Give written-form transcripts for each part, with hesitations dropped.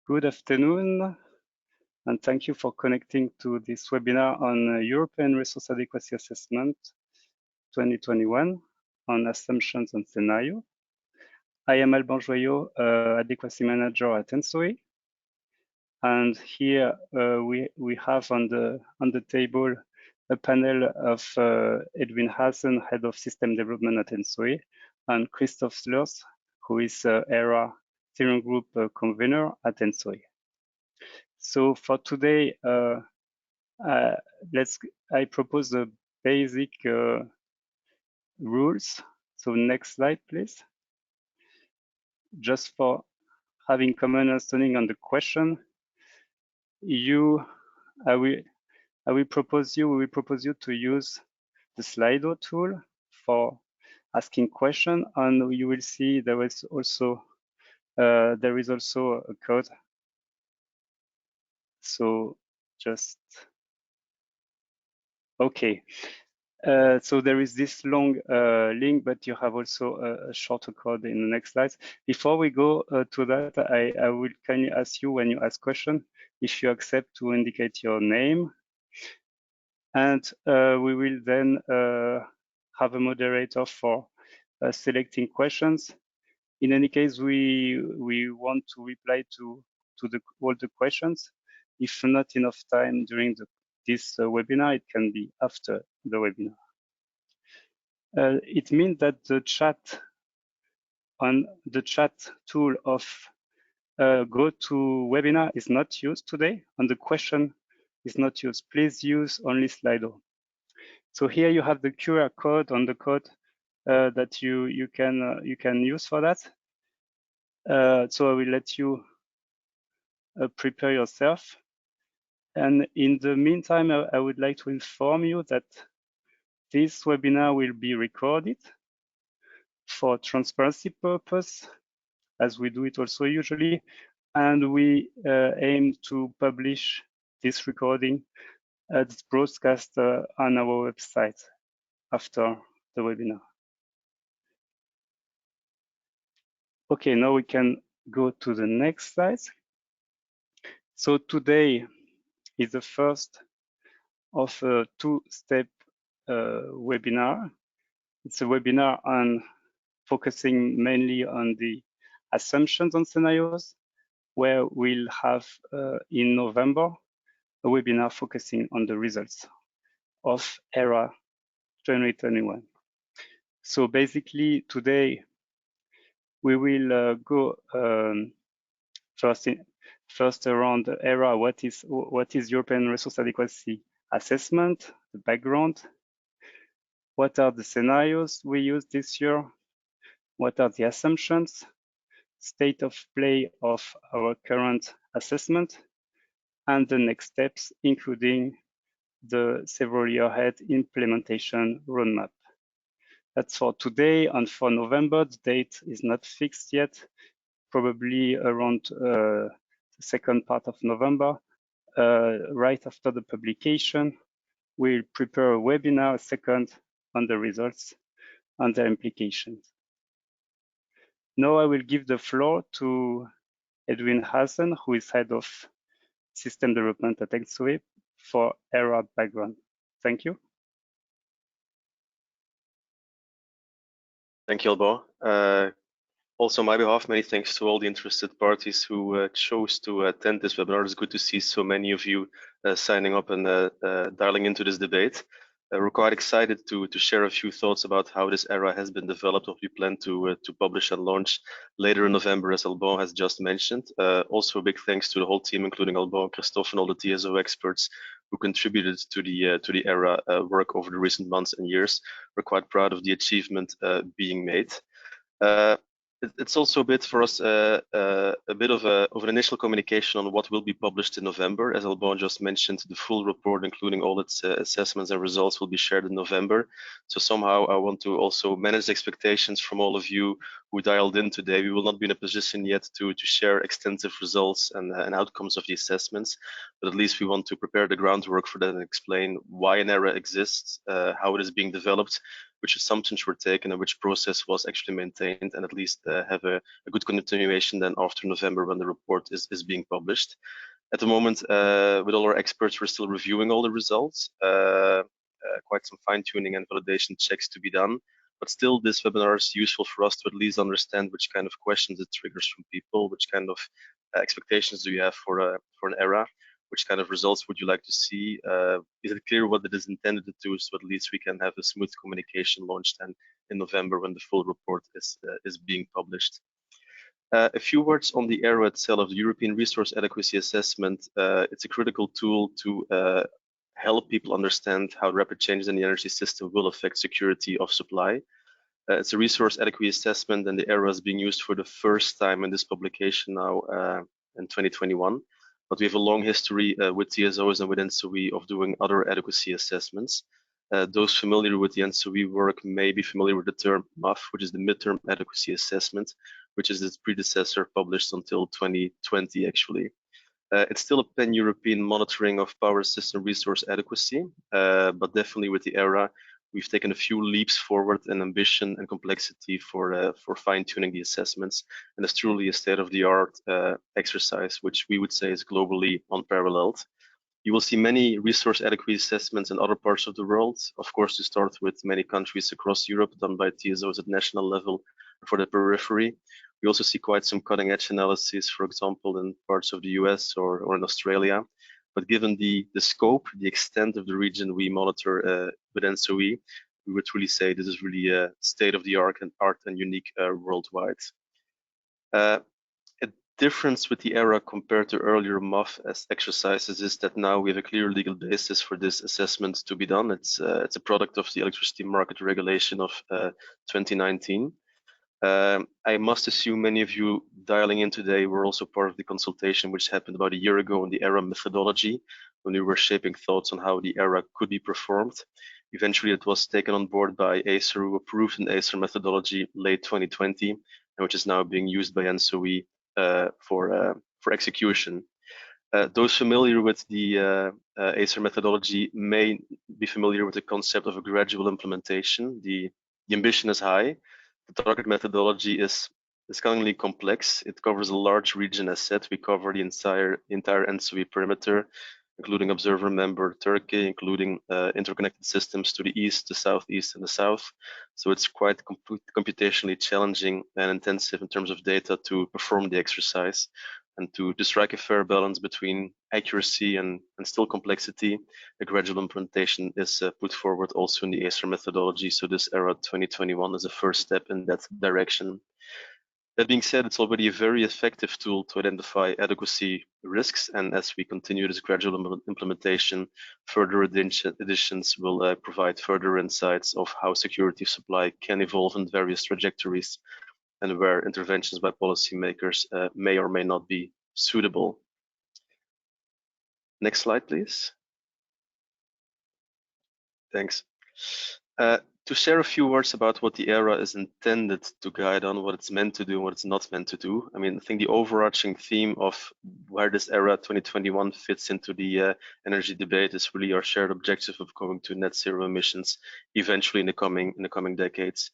Good afternoon, and thank you for connecting to this webinar on European Resource Adequacy Assessment 2021 on assumptions and scenario. I am Alban Joyot, Adequacy Manager at ENTSO-E. And here we have on the table a panel of Edwin Hassan, Head of System Development at ENTSO-E, and Christoph Slurs, who is ERA Steering Group Convener at ENTSO-E. So for today, I propose the basic rules. So next slide, please. Just for having common understanding on the question, we will propose you to use the Slido tool for asking question, and you will see there is also a code. So just okay. So there is this long link, but you have also a shorter code in the next slides. Before we go to that, I will kindly ask you, when you ask question, if you accept to indicate your name. And we will then have a moderator for selecting questions. In any case, we want to reply to all the questions. If not enough time during this webinar, it can be after the webinar. It means that the chat tool of GoToWebinar is not used today, and the question is not used. Please use only Slido. So here you have the QR code on the code that you can use for that. So I will let you prepare yourself. And in the meantime, I would like to inform you that this webinar will be recorded for transparency purpose, as we do it also usually, and we aim to publish this recording, this broadcast on our website after the webinar. Okay, now we can go to the next slide. So today is the first of a two-step webinar. It's a webinar on focusing mainly on the assumptions and scenarios, where we'll have in November a webinar focusing on the results of ERA 2021. So basically today we will go first around the ERA. What is European Resource Adequacy Assessment, the background? What are the scenarios we use this year? What are the assumptions? State of play of our current assessment, and the next steps, including the several year ahead implementation roadmap. That's for today, and for November, the date is not fixed yet, probably around the second part of November. Right after the publication, we'll prepare a webinar, second, on the results and their implications. Now I will give the floor to Edwin Hassan, who is Head of System Development at ENTSO-E, for ERA background. Thank you. Thank you, Alban. Also on my behalf, many thanks to all the interested parties who chose to attend this webinar. It's good to see so many of you signing up and dialing into this debate. We're quite excited to share a few thoughts about how this ERA has been developed, what we plan to publish and launch later in November, as Alban has just mentioned. Also a big thanks to the whole team, including Alban, Christophe, and all the TSO experts who contributed to the ERA work over the recent months and years. We're quite proud of the achievement being made. It's also a bit for us a bit of an initial communication on what will be published in November. As Alban just mentioned, the full report, including all its assessments and results, will be shared in November. So somehow I want to also manage expectations from all of you who dialed in today. We will not be in a position yet to share extensive results and outcomes of the assessments, but at least we want to prepare the groundwork for that and explain why an ERA exists, how it is being developed, which assumptions were taken, and which process was actually maintained, and at least have a good continuation then after November when the report is being published. At the moment, with all our experts, we're still reviewing all the results. Quite some fine-tuning and validation checks to be done. But still, this webinar is useful for us to at least understand which kind of questions it triggers from people, which kind of expectations do you have for an ERA, which kind of results would you like to see? Is it clear what it is intended to do, so at least we can have a smooth communication launched and in November when the full report is being published. A few words on the ERA itself, the European Resource Adequacy Assessment. It's a critical tool to help people understand how rapid changes in the energy system will affect security of supply. It's a resource adequacy assessment, and the ERA is being used for the first time in this publication now in 2021. But we have a long history with TSOs and with ENTSO-E of doing other adequacy assessments. Those familiar with the ENTSO-E work may be familiar with the term MAF, which is the Midterm Adequacy Assessment, which is its predecessor, published until 2020 actually. It's still a pan-European monitoring of power system resource adequacy, but definitely with the ERA, we've taken a few leaps forward in ambition and complexity for fine-tuning the assessments, and it's truly a state-of-the-art exercise, which we would say is globally unparalleled. You will see many resource adequacy assessments in other parts of the world, of course, to start with many countries across Europe done by TSOs at national level for the periphery. We also see quite some cutting edge analysis, for example, in parts of the US or in Australia. But given the scope, the extent of the region we monitor with ENTSO-E, we would really say this is really a state of the art and unique worldwide. A difference with the ERA compared to earlier MAF exercises is that now we have a clear legal basis for this assessment to be done. It's a product of the electricity market regulation of 2019. I must assume many of you dialing in today were also part of the consultation which happened about a year ago on the ERA methodology, when we were shaping thoughts on how the ERA could be performed. Eventually, it was taken on board by ACER, who approved an ACER methodology late 2020, and which is now being used by ENTSO-E for execution. Those familiar with the ACER methodology may be familiar with the concept of a gradual implementation. The ambition is high. The target methodology is stunningly complex. It covers a large region as said. We cover the entire ENTSO-E perimeter, including observer member Turkey, including interconnected systems to the east, the southeast, and the south. So it's quite computationally challenging and intensive in terms of data to perform the exercise. And to strike a fair balance between accuracy and still complexity, a gradual implementation is put forward also in the ACER methodology. So this ERA 2021 is a first step in that direction. That being said, it's already a very effective tool to identify adequacy risks. And as we continue this gradual implementation, further additions will provide further insights of how security of supply can evolve in various trajectories, and where interventions by policymakers may or may not be suitable. Next slide, please. Thanks. To share a few words about what the ERA is intended to guide on, what it's meant to do, and what it's not meant to do. I mean, I think the overarching theme of where this ERA 2021 fits into the energy debate is really our shared objective of going to net zero emissions eventually in the coming decades,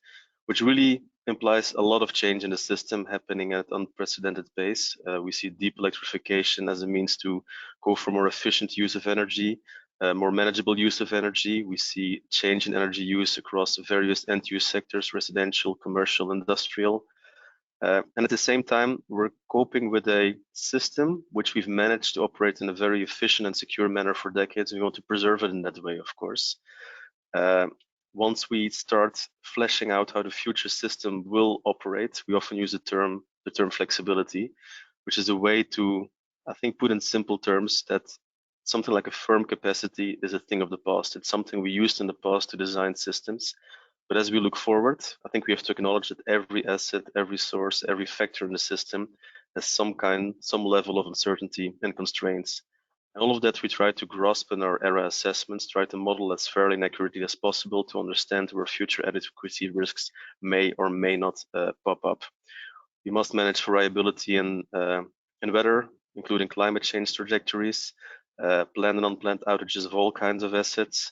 which really implies a lot of change in the system happening at unprecedented pace. We see deep electrification as a means to go for more efficient use of energy, more manageable use of energy. We see change in energy use across various end-use sectors, residential, commercial, industrial. And at the same time, we're coping with a system which we've managed to operate in a very efficient and secure manner for decades. We want to preserve it in that way, of course. Once we start fleshing out how the future system will operate, we often use the term flexibility, which is a way to, I think, put in simple terms that something like a firm capacity is a thing of the past. It's something we used in the past to design systems. But as we look forward, I think we have to acknowledge that every asset, every source, every factor in the system has some level of uncertainty and constraints. And all of that we try to grasp in our ERA assessments, try to model as fairly and accurately as possible to understand where future adequacy risks may or may not pop up. We must manage variability in weather, including climate change trajectories, planned and unplanned outages of all kinds of assets,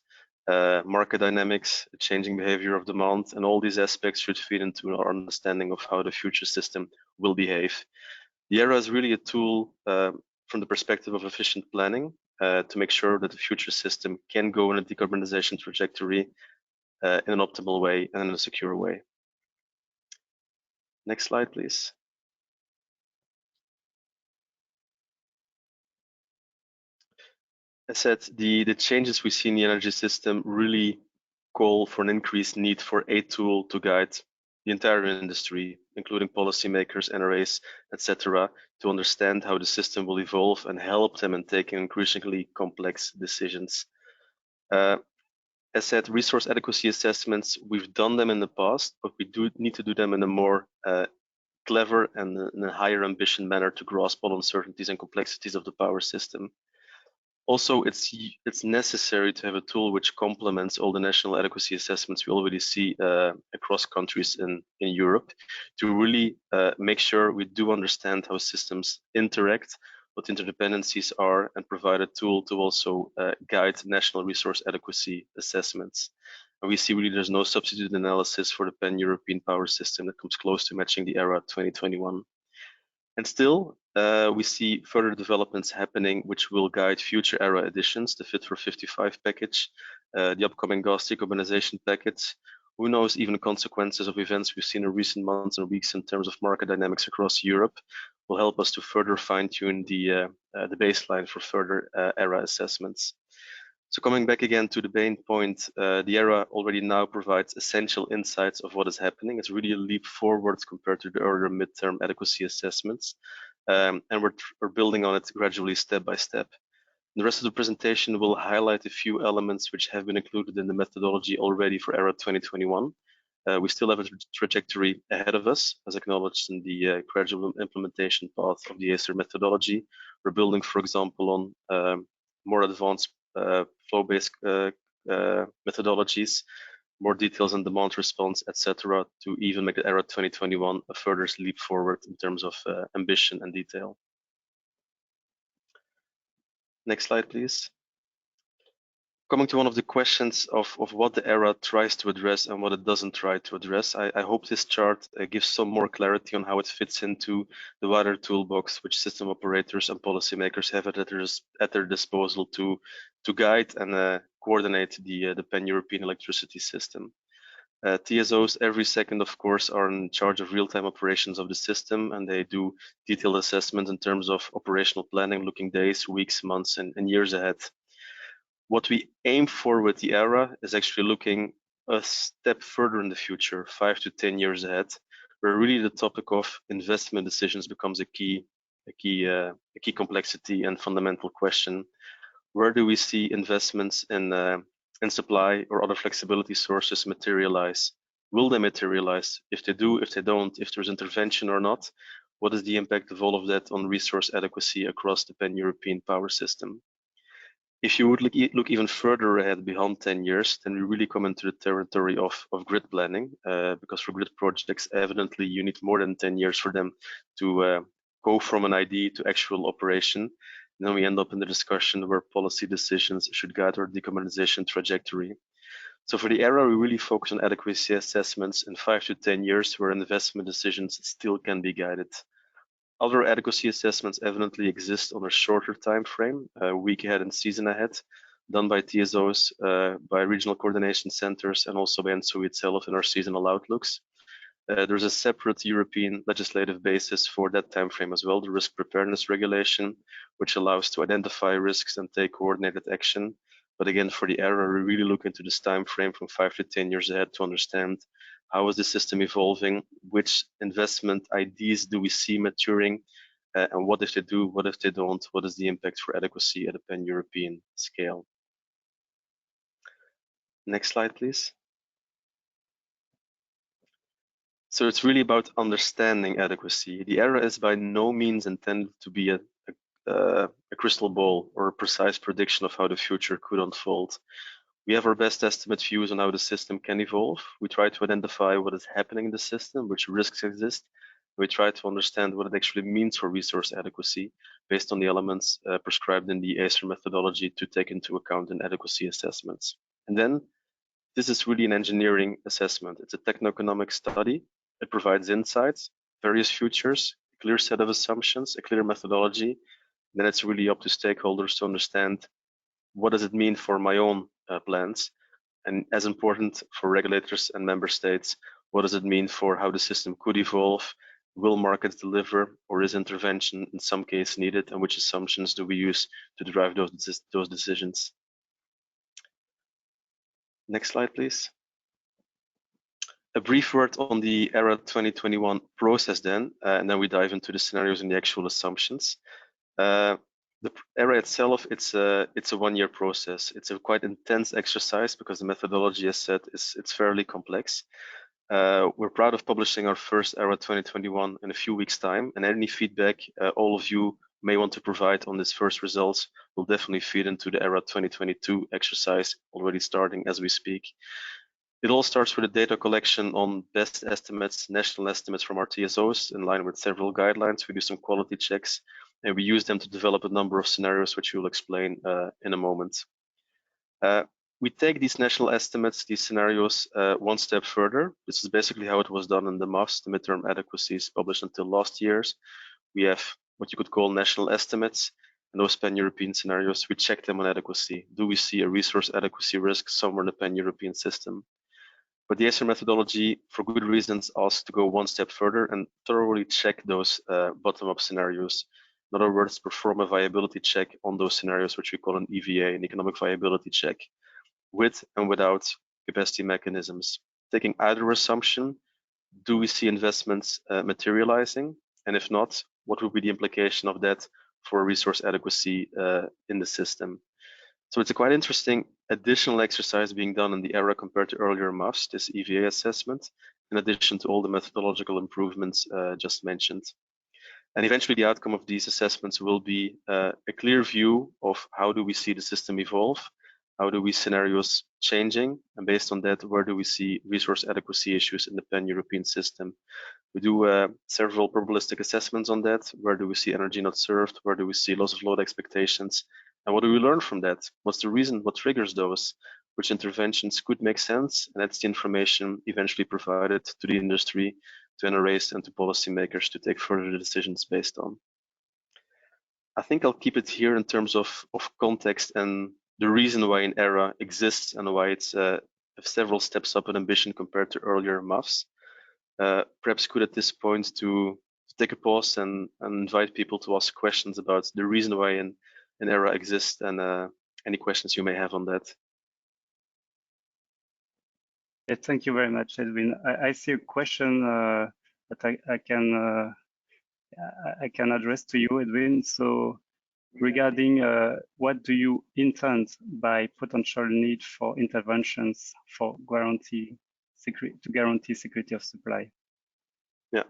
market dynamics, changing behavior of demand, and all these aspects should feed into our understanding of how the future system will behave. The ERA is really a tool from the perspective of efficient planning to make sure that the future system can go in a decarbonization trajectory in an optimal way and in a secure way. Next slide, please. As said, the changes we see in the energy system really call for an increased need for a tool to guide the entire industry, including policymakers, NRAs, etc., to understand how the system will evolve and help them in taking increasingly complex decisions. As said, resource adequacy assessments, we've done them in the past, but we do need to do them in a more clever and in a higher ambition manner to grasp all uncertainties and complexities of the power system. Also, it's necessary to have a tool which complements all the national adequacy assessments we already see across countries in Europe to really make sure we do understand how systems interact, what interdependencies are, and provide a tool to also guide national resource adequacy assessments. And we see really there's no substitute analysis for the pan-European power system that comes close to matching the ERA 2021. And still, we see further developments happening which will guide future ERA editions, the Fit for 55 package, the upcoming gas decarbonization package. Who knows, even the consequences of events we've seen in recent months and weeks in terms of market dynamics across Europe will help us to further fine-tune the baseline for further ERA assessments. So coming back again to the main point, the ERA already now provides essential insights of what is happening. It's really a leap forward compared to the earlier midterm adequacy assessments. And we're building on it gradually step by step. The rest of the presentation will highlight a few elements which have been included in the methodology already for ERA 2021. We still have a trajectory ahead of us, as acknowledged in the gradual implementation path of the ACER methodology. We're building, for example, on more advanced flow-based methodologies, more details on demand response, etc., to even make the ERA 2021 a further leap forward in terms of ambition and detail. Next slide, please. Coming to one of the questions of what the ERA tries to address and what it doesn't try to address, I hope this chart gives some more clarity on how it fits into the wider toolbox which system operators and policymakers have at their disposal to guide and coordinate the pan-European electricity system. TSOs every second, of course, are in charge of real-time operations of the system, and they do detailed assessment in terms of operational planning, looking days, weeks, months, and years ahead. What we aim for with the ERA is actually looking a step further in the future, 5 to 10 years ahead, where really the topic of investment decisions becomes a key complexity and fundamental question. Where do we see investments in supply or other flexibility sources materialize? Will they materialize? If they do, if they don't, if there's intervention or not, what is the impact of all of that on resource adequacy across the pan-European power system? If you would look even further ahead beyond 10 years, then we really come into the territory of grid planning, because for grid projects, evidently you need more than 10 years for them to go from an idea to actual operation. And then we end up in the discussion where policy decisions should guide our decarbonization trajectory. So for the ERA, we really focus on adequacy assessments in 5 to 10 years where investment decisions still can be guided. Other adequacy assessments evidently exist on a shorter time frame, a week ahead and season ahead, done by TSOs, by regional coordination centers, and also by ENTSO-E itself in our seasonal outlooks. There's a separate European legislative basis for that time frame as well, the risk preparedness regulation, which allows to identify risks and take coordinated action. But again, for the ERA, we really look into this time frame from 5 to 10 years ahead to understand how is the system evolving, which investment ideas do we see maturing, and what if they do, what if they don't, what is the impact for adequacy at a pan-European scale. Next slide, please. So it's really about understanding adequacy. The ERA is by no means intended to be a a crystal ball or a precise prediction of how the future could unfold. We have our best estimate views on how the system can evolve. We try to identify what is happening in the system, which risks exist. We try to understand what it actually means for resource adequacy based on the elements prescribed in the ACER methodology to take into account in adequacy assessments. And then this is really an engineering assessment. It's a techno-economic study. It provides insights, various futures, a clear set of assumptions, a clear methodology. And then it's really up to stakeholders to understand what does it mean for my own plans, and as important for regulators and member states, what does it mean for how the system could evolve? Will markets deliver, or is intervention in some case needed, and which assumptions do we use to derive those decisions? Next slide, please. A brief word on the ERA 2021 process then, and then we dive into the scenarios and the actual assumptions. The ERA itself, it's a one-year process. It's a quite intense exercise because the methodology, as said, it's fairly complex. We're proud of publishing our first ERA 2021 in a few weeks' time, and any feedback all of you may want to provide on this first results will definitely feed into the ERA 2022 exercise, already starting as we speak. It all starts with a data collection on best estimates, national estimates from our TSOs in line with several guidelines. We do some quality checks, and we use them to develop a number of scenarios, which we'll explain in a moment. We take these national estimates, these scenarios, one step further. This is basically how it was done in the MAFs, the midterm adequacies published until last year's. We have what you could call national estimates, and those pan-European scenarios, we check them on adequacy. Do we see a resource adequacy risk somewhere in the pan-European system? But the ACER methodology, for good reasons, asks to go one step further and thoroughly check those bottom-up scenarios. In other words, perform a viability check on those scenarios, which we call an EVA, an economic viability check, with and without capacity mechanisms. Taking either assumption, do we see investments materializing? And if not, what would be the implication of that for resource adequacy in the system? So it's a quite interesting additional exercise being done in the ERA compared to earlier MAFs, this EVA assessment, in addition to all the methodological improvements just mentioned. And eventually the outcome of these assessments will be a clear view of how do we see the system evolve, how do we see scenarios changing, and based on that, where do we see resource adequacy issues in the pan-European system. We do several probabilistic assessments on that. Where do we see energy not served? Where do we see loss of load expectations? And what do we learn from that? What's the reason? What triggers those? Which interventions could make sense? And that's the information eventually provided to the industry, to NRAs, and to policymakers to take further decisions based on. I think I'll keep it here in terms of context and the reason why an ERA exists and why it's several steps up in ambition compared to earlier MAFs. Perhaps good at this point to take a pause and invite people to ask questions about the reason why an ERA exists and any questions you may have on that. Yeah, thank you very much, Edwin. I see a question that I can address to you, Edwin. So regarding what do you intend by potential need for interventions for to guarantee security of supply? Yeah,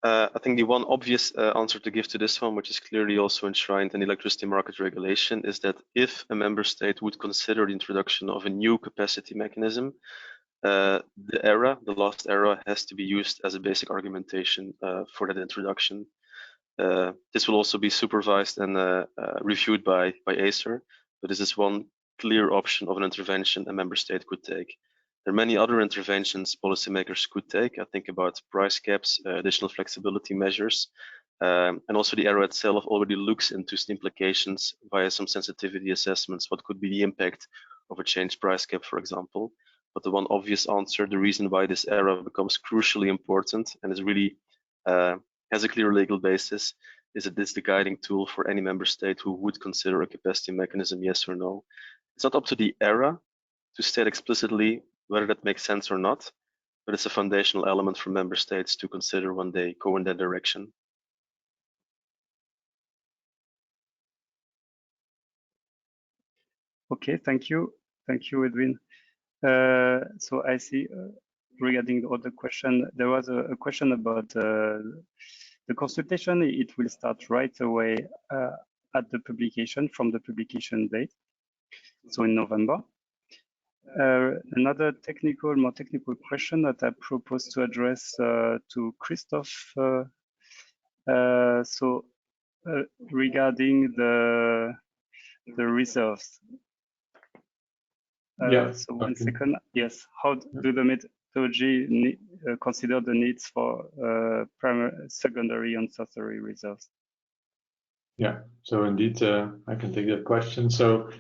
I think the one obvious answer to give to this one, which is clearly also enshrined in electricity market regulation, is that if a member state would consider the introduction of a new capacity mechanism, the last ERA has to be used as a basic argumentation for that introduction. This will also be supervised and reviewed by ACER, but this is one clear option of an intervention a member state could take. There are many other interventions policymakers could take. I think about price caps, additional flexibility measures, and also the ERA itself already looks into the implications via some sensitivity assessments. What could be the impact of a changed price cap, for example? But the one obvious answer, the reason why this ERA becomes crucially important and is really has a clear legal basis, is that this is the guiding tool for any member state who would consider a capacity mechanism, yes or no. It's not up to the ERA to state explicitly whether that makes sense or not, but it's a foundational element for member states to consider when they go in that direction. Okay, thank you, Edwin. So I see regarding the other question, there was a question about the The consultation, it will start right away at the publication, from the publication date, so in November. Another more technical question that I propose to address to Christophe. Regarding the reserves. So one second. Yes. How do the methodology consider the needs for primary, secondary, and tertiary reserves? Yeah. So indeed, I can take that question. So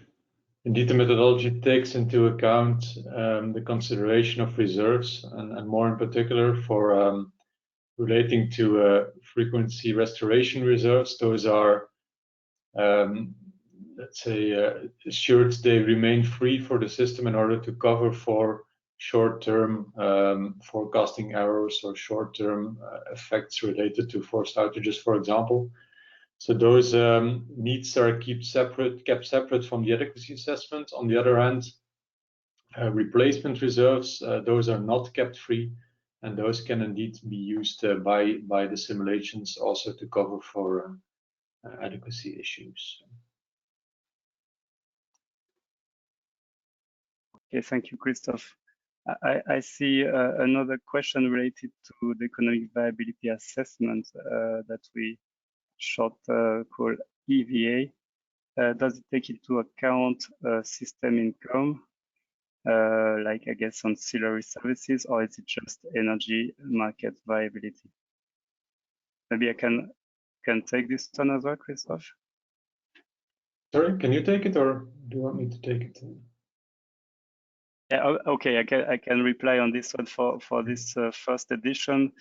indeed, the methodology takes into account the consideration of reserves, and more in particular for relating to frequency restoration reserves. Those are, let's say, assured they remain free for the system in order to cover for short-term forecasting errors or short-term effects related to forced outages, for example. So those needs are kept separate from the adequacy assessment. On the other hand, replacement reserves, those are not kept free, and those can indeed be used by the simulations also to cover for adequacy issues. Okay, thank you, Christophe. I see another question related to the economic viability assessment that we short call EVA. Does it take into account system income, like I guess ancillary services, or is it just energy market viability? Maybe I can take this one as well, Christophe. Sorry, can you take it, or do you want me to take it? Yeah, okay, I can reply on this one. For this first edition,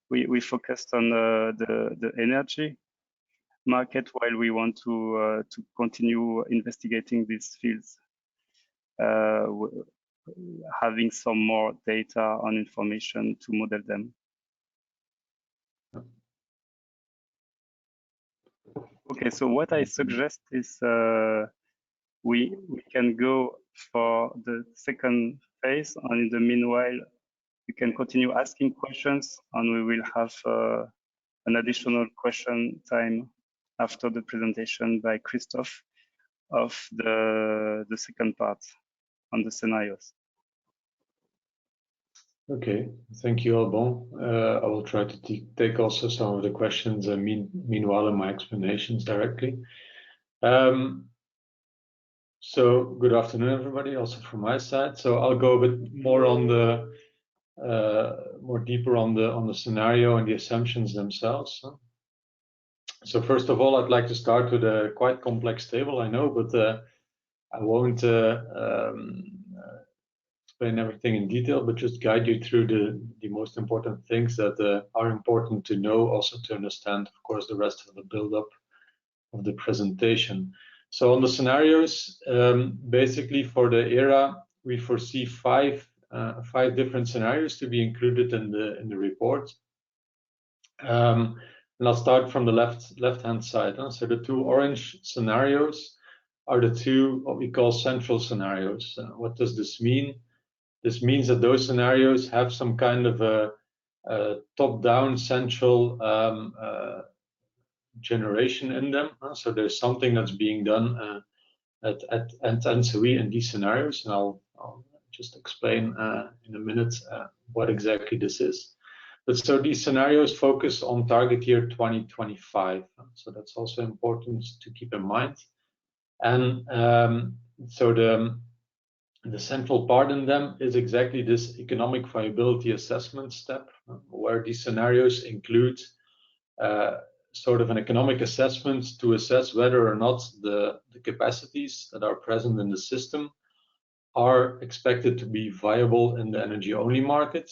we focused on the energy market while we want to continue investigating these fields, having some more data and information to model them. Okay, so what I suggest is we can go for the second phase, and in the meanwhile, we can continue asking questions, and we will have an additional question time after the presentation by Christophe of the second part on the scenarios. Okay, thank you, Alban. I will try to take also some of the questions meanwhile in my explanations directly. So good afternoon, everybody, also from my side. So I'll go a bit more on the more deeper on the scenario and the assumptions themselves. So first of all, I'd like to start with a quite complex table, I know, but I won't explain everything in detail, but just guide you through the most important things that are important to know, also to understand, of course, the rest of the build-up of the presentation. So on the scenarios, basically for the ERA, we foresee five different scenarios to be included in the report. And I'll start from the left-hand side. So the two orange scenarios are the two what we call central scenarios. What does this mean? This means that those scenarios have some kind of a top-down central generation in them. So there's something that's being done at ENTSO-E in these scenarios, and I'll just explain in a minute what exactly this is. But so these scenarios focus on target year 2025. So that's also important to keep in mind. And so the central part in them is exactly this economic viability assessment step, where these scenarios include sort of an economic assessment to assess whether or not the capacities that are present in the system are expected to be viable in the energy-only market,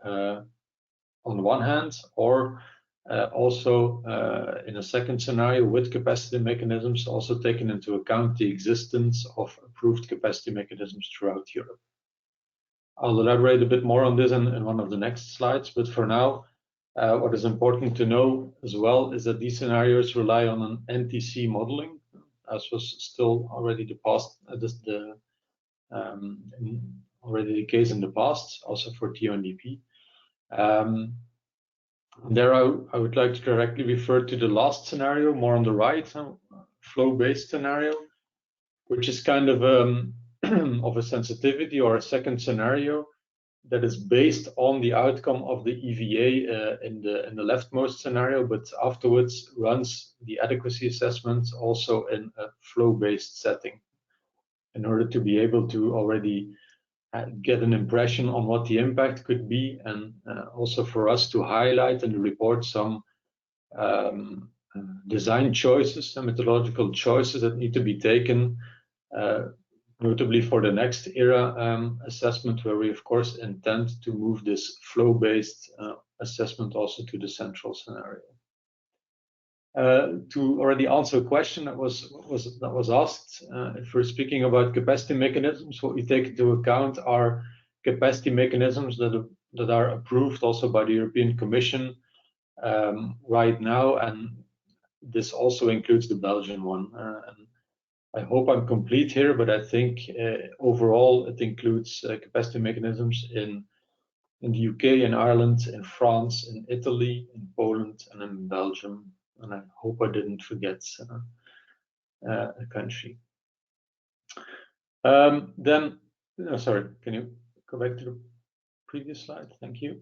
on the one hand, or also in a second scenario with capacity mechanisms, also taking into account the existence of approved capacity mechanisms throughout Europe. I'll elaborate a bit more on this in one of the next slides, but for now, what is important to know as well is that these scenarios rely on an NTC modeling, as was still already already the case in the past, also for TONDP. There I would like to directly refer to the last scenario, more on the right, flow-based scenario, which is kind of of a sensitivity or a second scenario that is based on the outcome of the EVA in the leftmost scenario, but afterwards runs the adequacy assessment also in a flow-based setting in order to be able to already get an impression on what the impact could be, and also for us to highlight and report some design choices and methodological choices that need to be taken, notably for the next era assessment, where we of course intend to move this flow-based assessment also to the central scenario. To already answer a question that was asked, if we're speaking about capacity mechanisms, what we take into account are capacity mechanisms that are approved also by the European Commission right now, and this also includes the Belgian one. And I hope I'm complete here, but I think overall it includes capacity mechanisms in the UK, in Ireland, in France, in Italy, in Poland, and in Belgium. And I hope I didn't forget a country. Then, sorry, can you go back to the previous slide? Thank you.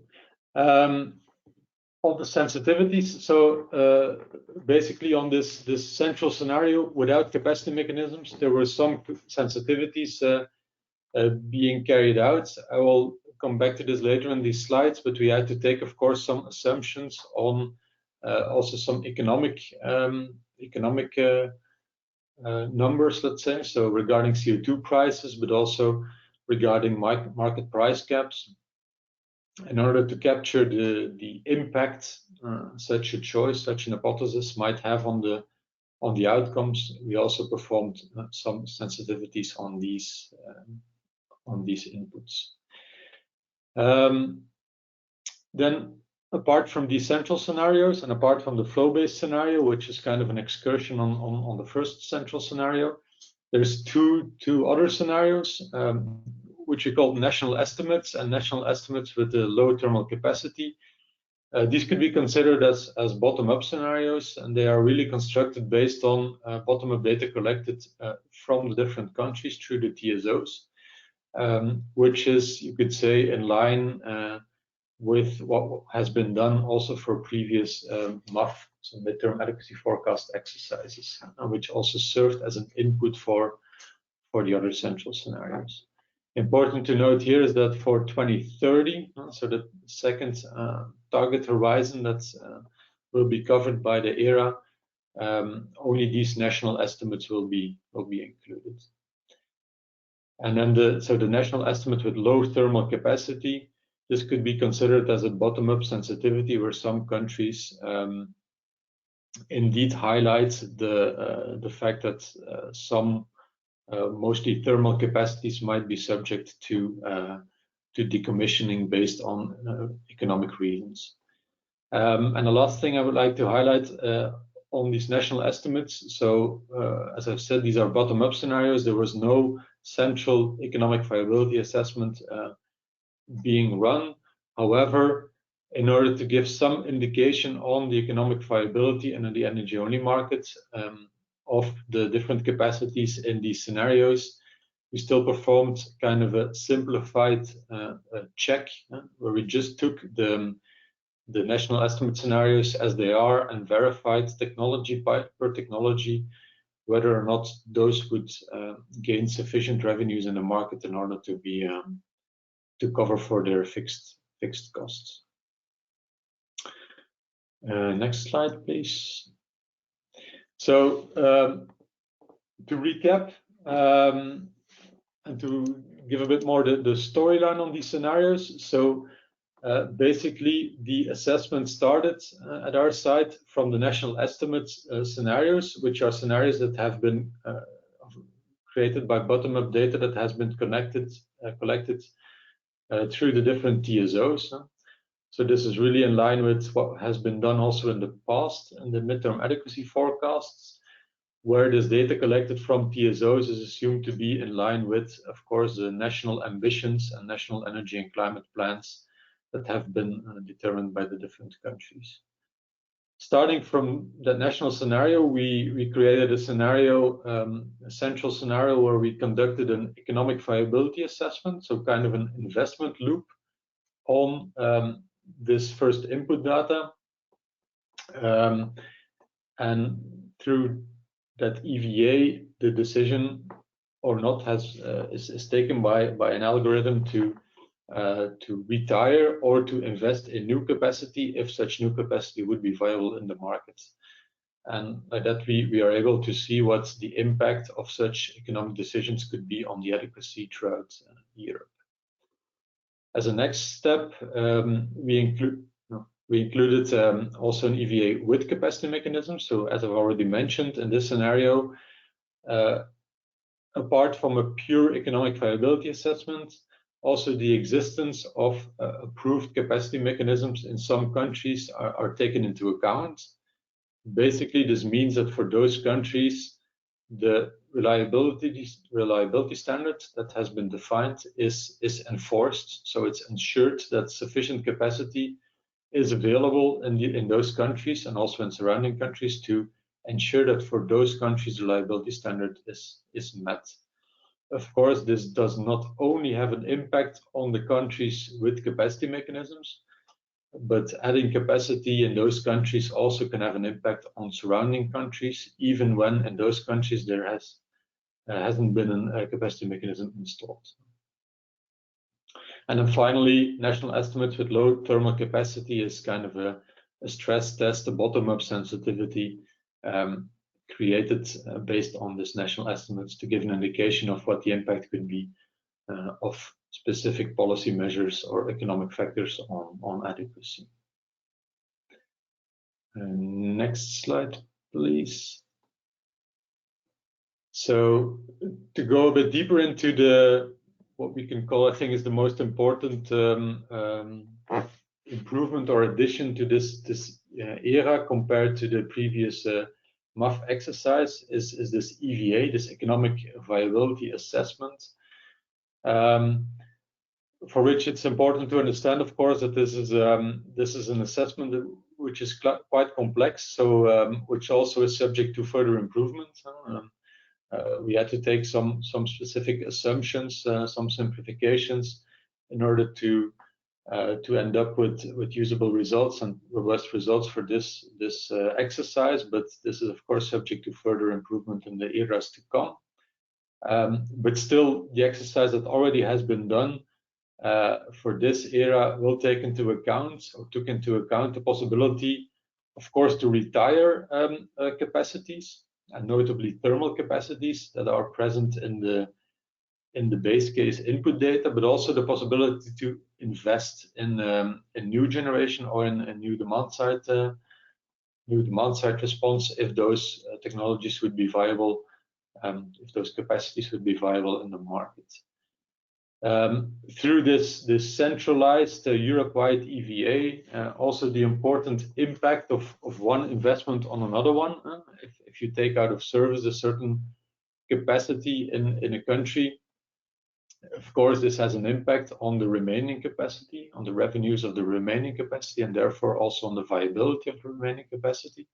All the sensitivities. So basically on this central scenario, without capacity mechanisms, there were some sensitivities being carried out. I will come back to this later in these slides, but we had to take, of course, some assumptions on also some economic numbers, let's say, so regarding CO2 prices, but also regarding market price caps. In order to capture the impact such a choice, such an hypothesis might have on the outcomes, we also performed some sensitivities on these inputs. Then, apart from these central scenarios and apart from the flow-based scenario, which is kind of an excursion on the first central scenario, there's two other scenarios, which we call national estimates and national estimates with a low thermal capacity. These could be considered as bottom-up scenarios, and they are really constructed based on bottom-up data collected from the different countries through the TSOs, which is, you could say, in line with what has been done also for previous MAF, so midterm adequacy forecast exercises, which also served as an input for the other central scenarios. Important to note here is that for 2030, so the second target horizon that will be covered by the ERA, only these national estimates will be included. And then the national estimate with low thermal capacity, this could be considered as a bottom-up sensitivity, where some countries indeed highlight the fact that some mostly thermal capacities might be subject to decommissioning based on economic reasons. And the last thing I would like to highlight on these national estimates. So as I've said, these are bottom-up scenarios. There was no central economic viability assessment being run. However, in order to give some indication on the economic viability and in the energy-only market of the different capacities in these scenarios, we still performed kind of a simplified check where we just took the national estimate scenarios as they are and verified technology per technology whether or not those would gain sufficient revenues in the market in order to be to cover for their fixed costs. Next slide, please. So to recap and to give a bit more the storyline on these scenarios. So basically, the assessment started at our side from the national estimates scenarios, which are scenarios that have been created by bottom-up data that has been collected through the different TSOs. So this is really in line with what has been done also in the past in the midterm adequacy forecasts, where this data collected from TSOs is assumed to be in line with, of course, the national ambitions and national energy and climate plans that have been determined by the different countries. Starting from that national scenario, we created a scenario, a central scenario where we conducted an economic viability assessment, so kind of an investment loop on this first input data. And through that EVA, the decision or not is taken by an algorithm to retire or to invest in new capacity if such new capacity would be viable in the market. And by that, we are able to see what the impact of such economic decisions could be on the adequacy throughout Europe. As a next step, we included also an EVA with capacity mechanism. So as I've already mentioned, in this scenario, apart from a pure economic viability assessment, also the existence of approved capacity mechanisms in some countries are taken into account. Basically, this means that for those countries, the reliability standard that has been defined is enforced. So it's ensured that sufficient capacity is available in those countries and also in surrounding countries to ensure that for those countries, reliability standard is met. Of course, this does not only have an impact on the countries with capacity mechanisms, but adding capacity in those countries also can have an impact on surrounding countries, even when in those countries there hasn't been a capacity mechanism installed. And then finally, national estimates with low thermal capacity is kind of a stress test, a bottom-up sensitivity created based on this national estimates to give an indication of what the impact could be of specific policy measures or economic factors on adequacy. Next slide, please. So to go a bit deeper into what we can call, I think, is the most important improvement or addition to this era compared to the previous MAF exercise is this EVA, this economic viability assessment, for which it's important to understand, of course, that this is an assessment which is quite complex, so which also is subject to further improvement. We had to take some specific assumptions, some simplifications, in order to end up with usable results and robust results for this exercise. But this is, of course, subject to further improvement in the eras to come. But still, the exercise that already has been done for this era will take into account, or took into account, the possibility, of course, to retire capacities, and notably thermal capacities that are present in the base case input data, but also the possibility to invest in new generation or in a new demand side response if those technologies would be viable, if those capacities would be viable in the market. Through this centralized Europe-wide EVA, also the important impact of one investment on another one. If you take out of service a certain capacity in a country, of course, this has an impact on the remaining capacity, on the revenues of the remaining capacity, and therefore also on the viability of the remaining capacity.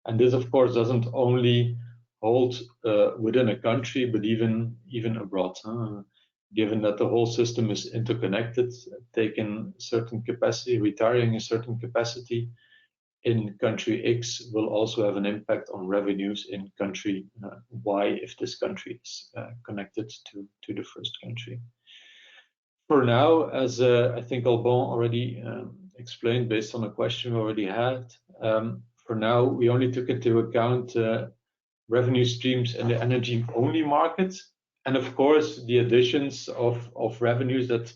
And this, of course, doesn't only hold within a country, but even abroad. Given that the whole system is interconnected, taking certain capacity, retiring a certain capacity in country X will also have an impact on revenues in country Y if this country is connected to the first country. For now, as I think Alban already explained based on a question we already had, for now we only took into account revenue streams in the energy-only market, and of course the additions of revenues that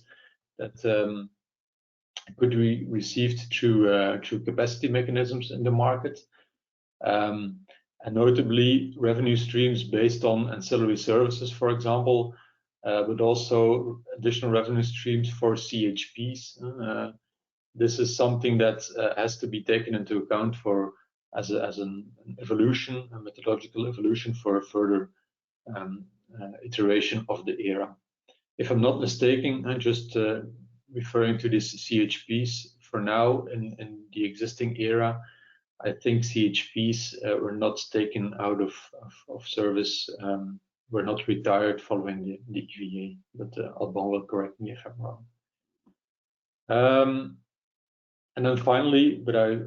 could be received through capacity mechanisms in the market, and notably revenue streams based on ancillary services, for example, but also additional revenue streams for CHPs. This is something that has to be taken into account for as an evolution, a methodological evolution for a further iteration of the era. If I'm not mistaken, just referring to these CHPs. For now, in the existing era, I think CHPs were not taken out of service, were not retired following the EVA, but Alban will correct me if I'm wrong. And then finally, but as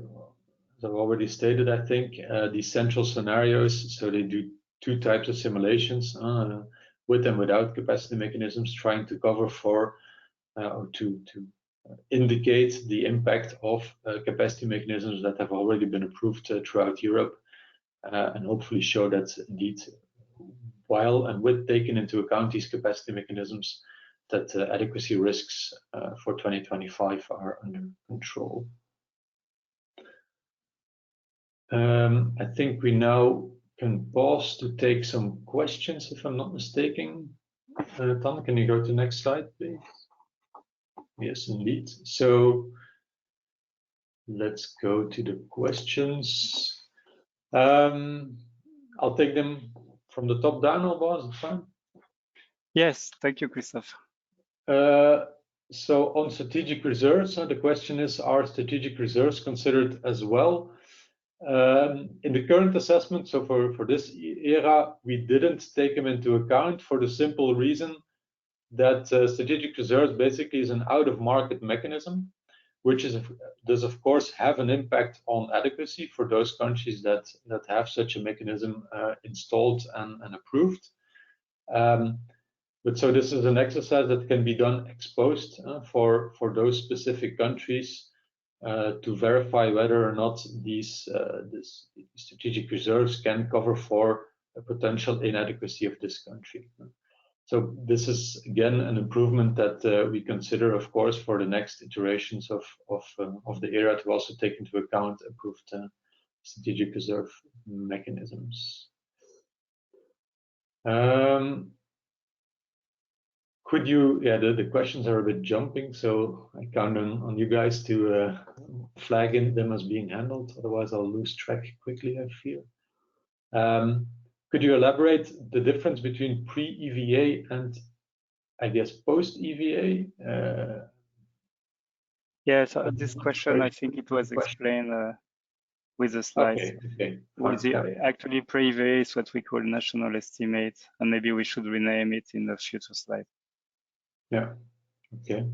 I've already stated, I think these central scenarios, so they do two types of simulations, with and without capacity mechanisms, trying to cover for or to indicate the impact of capacity mechanisms that have already been approved throughout Europe, and hopefully show that indeed, while and with taking into account these capacity mechanisms, that adequacy risks for 2025 are under control. I think we now can pause to take some questions, if I'm not mistaken. Tom, can you go to the next slide, please? Yes, indeed. So let's go to the questions. I'll take them from the top down, Alban, is it fine? Yes, thank you, Christophe. So on strategic reserves, the question is, are strategic reserves considered as well? In the current assessment, so for this era, we didn't take them into account for the simple reason that strategic reserves basically is an out-of-market mechanism, which does of course have an impact on adequacy for those countries that have such a mechanism installed and approved. But so this is an exercise that can be done ex post for those specific countries to verify whether or not these strategic reserves can cover for a potential inadequacy of this country. So this is again an improvement that we consider, of course, for the next iterations of the era to also take into account approved strategic reserve mechanisms. Could you, the questions are a bit jumping, so I count on you guys to flag in them as being handled. Otherwise, I'll lose track quickly, I fear. Could you elaborate the difference between pre-EVA and, I guess, post-EVA? Yes, this question, I think it was explained with the slides. Okay. Actually, pre-EVA is what we call national estimate, and maybe we should rename it in the future slide. Yeah, okay.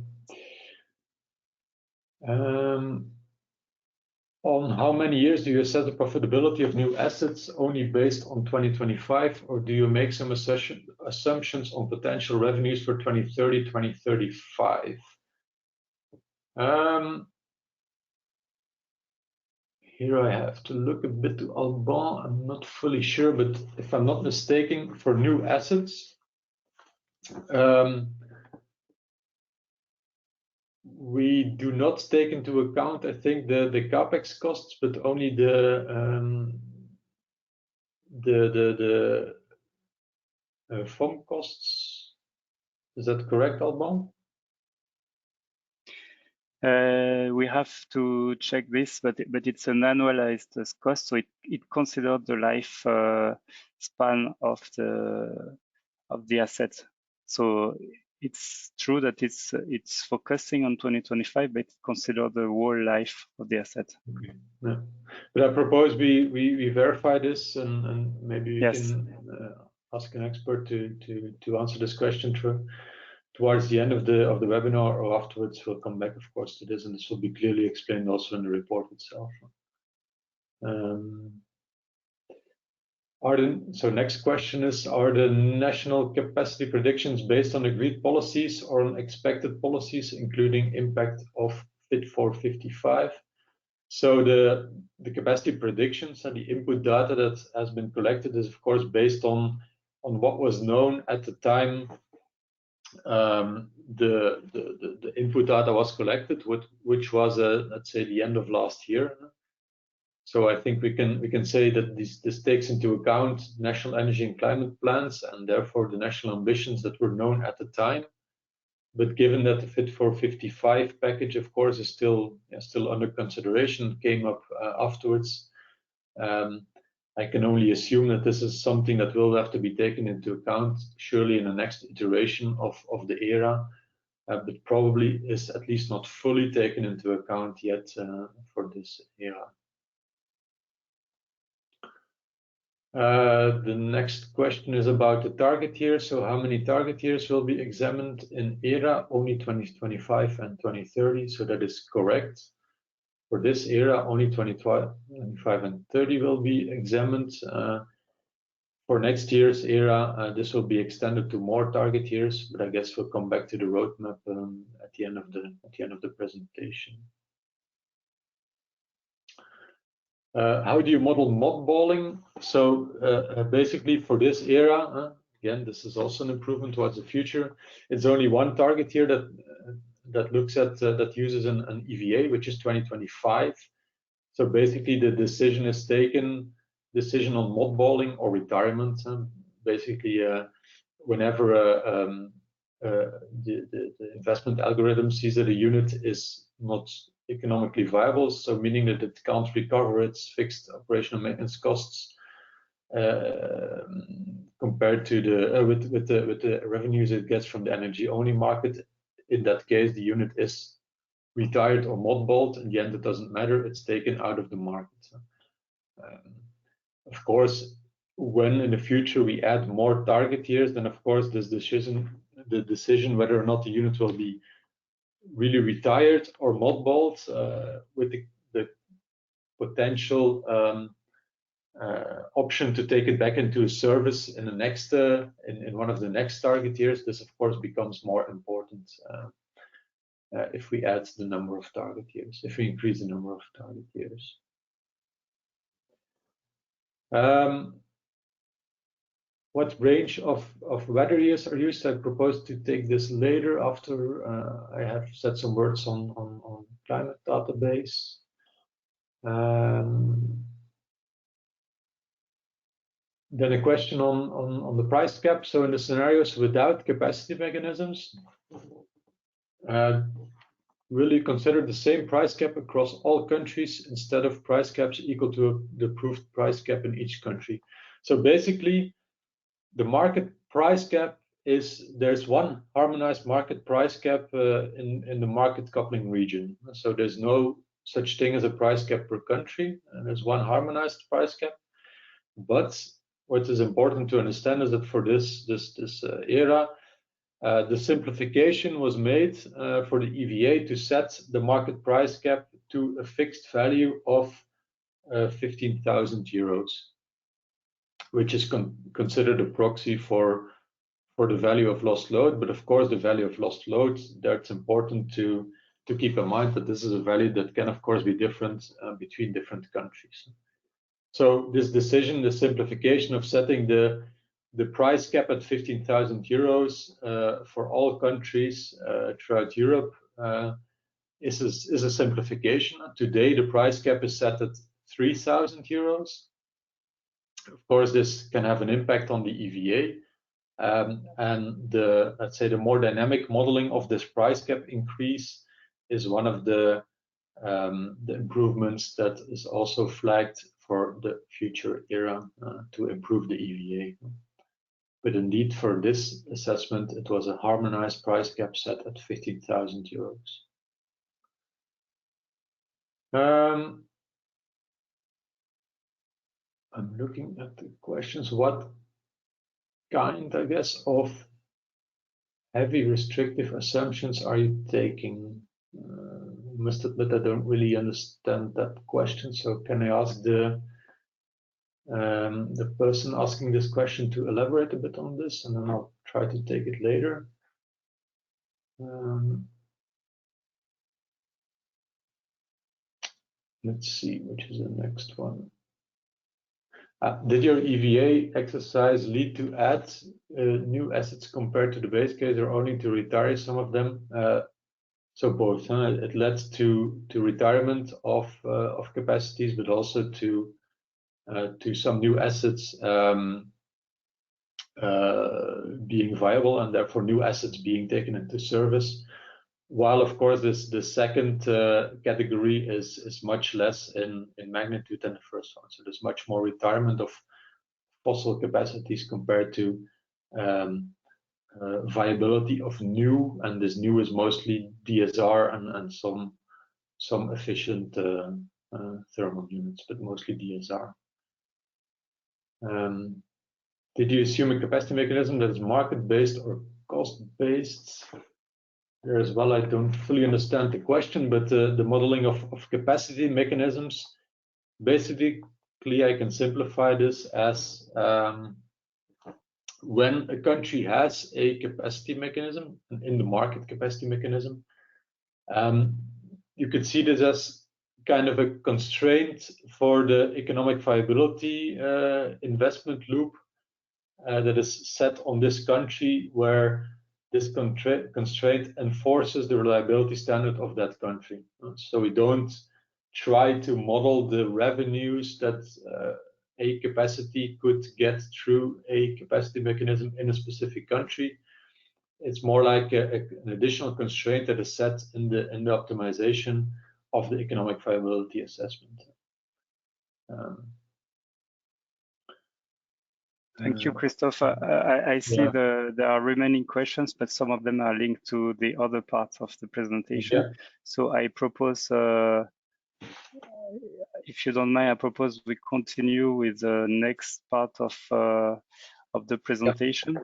On how many years do you assess the profitability of new assets only based on 2025, or do you make some assumptions on potential revenues for 2030, 2035? Here I have to look a bit to Alban. I'm not fully sure, but if I'm not mistaken, for new assets, we do not take into account, I think, the capex costs, but only the FOM costs. Is that correct, Alban? We have to check this, but it's an annualized cost, so it considers the life span of the asset. So it's true that it's focusing on 2025, but consider the whole life of the asset. Okay. Yeah. But I propose we verify this, and maybe we can ask an expert to answer this question towards the end of the webinar, or afterwards. We'll come back, of course, to this, and this will be clearly explained also in the report itself. So next question is, are the national capacity predictions based on agreed policies or on expected policies, including impact of Fit for 55? So the capacity predictions and the input data that has been collected is, of course, based on what was known at the time the input data was collected, which was let's say the end of last year. So I think we can say that this takes into account national energy and climate plans, and therefore the national ambitions that were known at the time. But given that the Fit for 55 package, of course, is still under consideration, came up afterwards, I can only assume that this is something that will have to be taken into account, surely in the next iteration of the era, but probably is at least not fully taken into account yet for this era. The next question is about the target years. So how many target years will be examined in ERA? Only 2025 and 2030. So that is correct. For this era, only 2025 and 30 will be examined. For next year's era, this will be extended to more target years, but I guess we'll come back to the roadmap at the end of the presentation. How do you model mothballing? So basically, for this era, again, this is also an improvement towards the future. It's only one target year that looks at that uses an EVA, which is 2025. So basically, the decision is taken. Decision on mothballing or retirement. Basically, whenever the investment algorithm sees that a unit is not economically viable, so meaning that it can't recover its fixed operational maintenance costs compared to the with the revenues it gets from the energy-only market. In that case, the unit is retired or mothballed. In the end, it doesn't matter. It's taken out of the market. Of course, when in the future we add more target years, then of course this decision, the decision whether or not the unit will be really retired or mothballed, with the potential option to take it back into service in the next in one of the next target years, this of course becomes more important if we add the number of target years, if we increase the number of target years. What range of weather years are used? I propose to take this later after I have said some words on climate database. Then a question on the price cap. So in the scenarios without capacity mechanisms, will you consider the same price cap across all countries instead of price caps equal to the approved price cap in each country? So basically, the market price cap is, there's one harmonized market price cap in the market coupling region. So there's no such thing as a price cap per country, and there's one harmonized price cap. But what is important to understand is that for this era, the simplification was made for the EVA to set the market price cap to a fixed value of 15,000 euros, which is considered a proxy for the value of lost load. But of course, the value of lost load, that's important to keep in mind that this is a value that can, of course, be different between different countries. So this decision, the simplification of setting the price cap at 15,000 euros for all countries throughout Europe is a simplification. Today, the price cap is set at 3,000 euros. Of course, this can have an impact on the EVA, and let's say the more dynamic modeling of this price cap increase is one of the improvements that is also flagged for the future era to improve the EVA. But indeed, for this assessment, it was a harmonized price cap set at 15,000 euros. I'm looking at the questions. What kind, I guess, of heavy restrictive assumptions are you taking? I must admit I don't really understand that question. So can I ask the person asking this question to elaborate a bit on this, and then I'll try to take it later. Let's see, which is the next one. Did your EVA exercise lead to add new assets compared to the base case, or only to retire some of them? So both. It led to retirement of capacities, but also to some new assets being viable, and therefore new assets being taken into service. While of course the second category is much less in magnitude than the first one. So there's much more retirement of fossil capacities compared to viability of new, and this new is mostly DSR and some efficient thermal units, but mostly DSR. Did you assume a capacity mechanism that is market-based or cost-based? There as well, I don't fully understand the question, but the modeling of capacity mechanisms, basically, I can simplify this as when a country has a capacity mechanism, in the market capacity mechanism, you could see this as kind of a constraint for the economic viability investment loop that is set on this country, where this constraint enforces the reliability standard of that country. So we don't try to model the revenues that a capacity could get through a capacity mechanism in a specific country. It's more like an additional constraint that is set in the optimization of the economic viability assessment. Thank you, Christophe. I see there are remaining questions, but some of them are linked to the other parts of the presentation. Yeah. So I propose, if you don't mind, I propose we continue with the next part of the presentation. Yeah.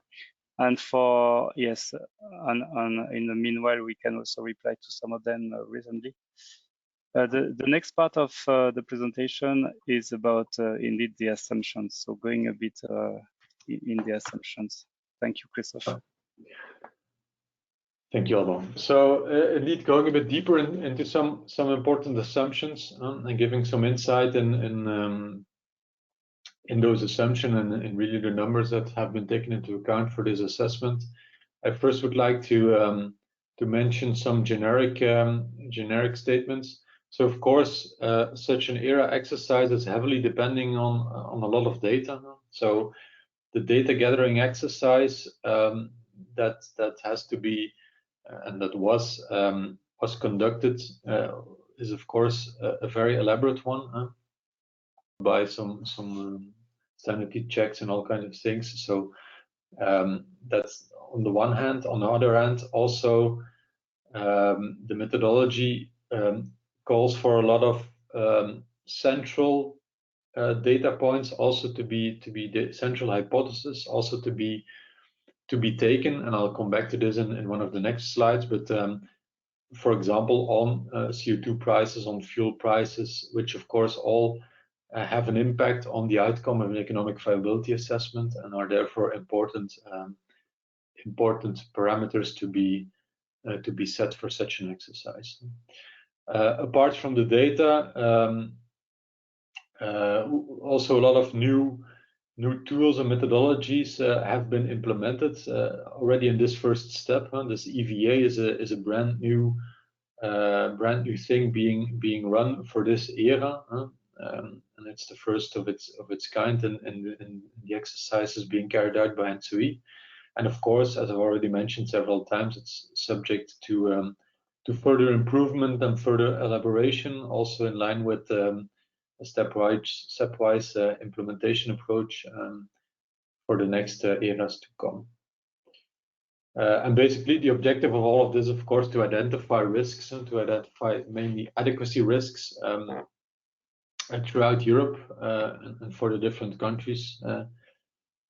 And for, yes, and in the meanwhile, we can also reply to some of them recently. The next part of the presentation is about indeed the assumptions. So going a bit in the assumptions. Thank you, Christophe. Thank you, Alban. So indeed, going a bit deeper into some important assumptions and giving some insight in those assumptions and really the numbers that have been taken into account for this assessment. I first would like to mention some generic statements. So of course, such an ERA exercise is heavily depending on a lot of data. So the data gathering exercise that has to be and that was conducted is of course a very elaborate one by some sanity checks and all kinds of things. So that's on the one hand. On the other hand, also the methodology calls for a lot of central data points also to be the central hypothesis also to be taken, and I'll come back to this in one of the next slides. But for example, on CO2 prices, on fuel prices, which of course all have an impact on the outcome of an economic viability assessment and are therefore important parameters to be set for such an exercise. Apart from the data, also a lot of new tools and methodologies have been implemented already in this first step. This EVA is a brand new thing being run for this era, and it's the first of its kind in the exercises being carried out by ENTSO-E. And of course, as I've already mentioned several times, it's subject to further improvement and further elaboration, also in line with a stepwise implementation approach for the next eras to come. And basically, the objective of all of this, of course, to identify risks and to identify mainly adequacy risks throughout Europe and for the different countries.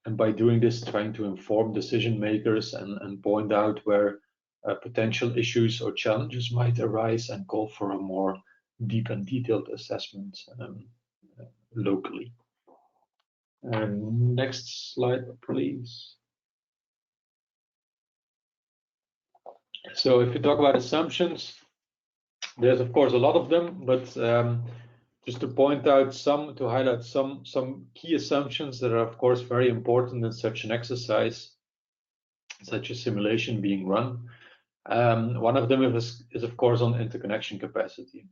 And by doing this, trying to inform decision makers and point out where potential issues or challenges might arise and call for a more deep and detailed assessment locally. Next slide, please. So if you talk about assumptions, there's of course a lot of them, but just to point out to highlight some key assumptions that are of course very important in such an exercise, such a simulation being run. One of them is of course on interconnection capacity.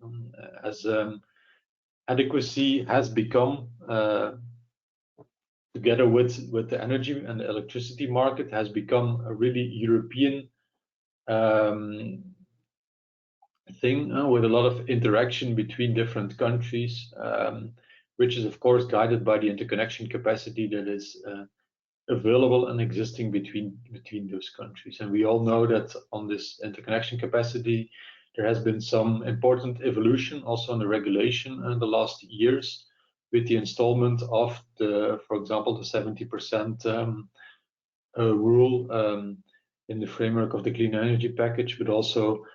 As adequacy has become, together with the energy and the electricity market, has become a really European thing with a lot of interaction between different countries, which is of course guided by the interconnection capacity that is available and existing between those countries. And we all know that on this interconnection capacity, there has been some important evolution also on the regulation in the last years, with the installment of the, for example, the 70% rule in the framework of the clean energy package, but also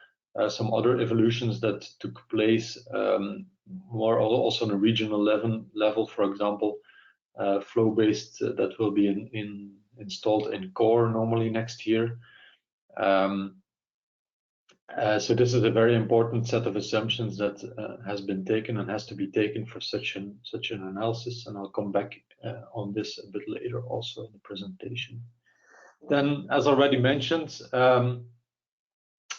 some other evolutions that took place more also on a regional level, for example, flow-based that will be installed in core normally next year. So this is a very important set of assumptions that has been taken and has to be taken for such an analysis, and I'll come back on this a bit later also in the presentation. Then, as already mentioned,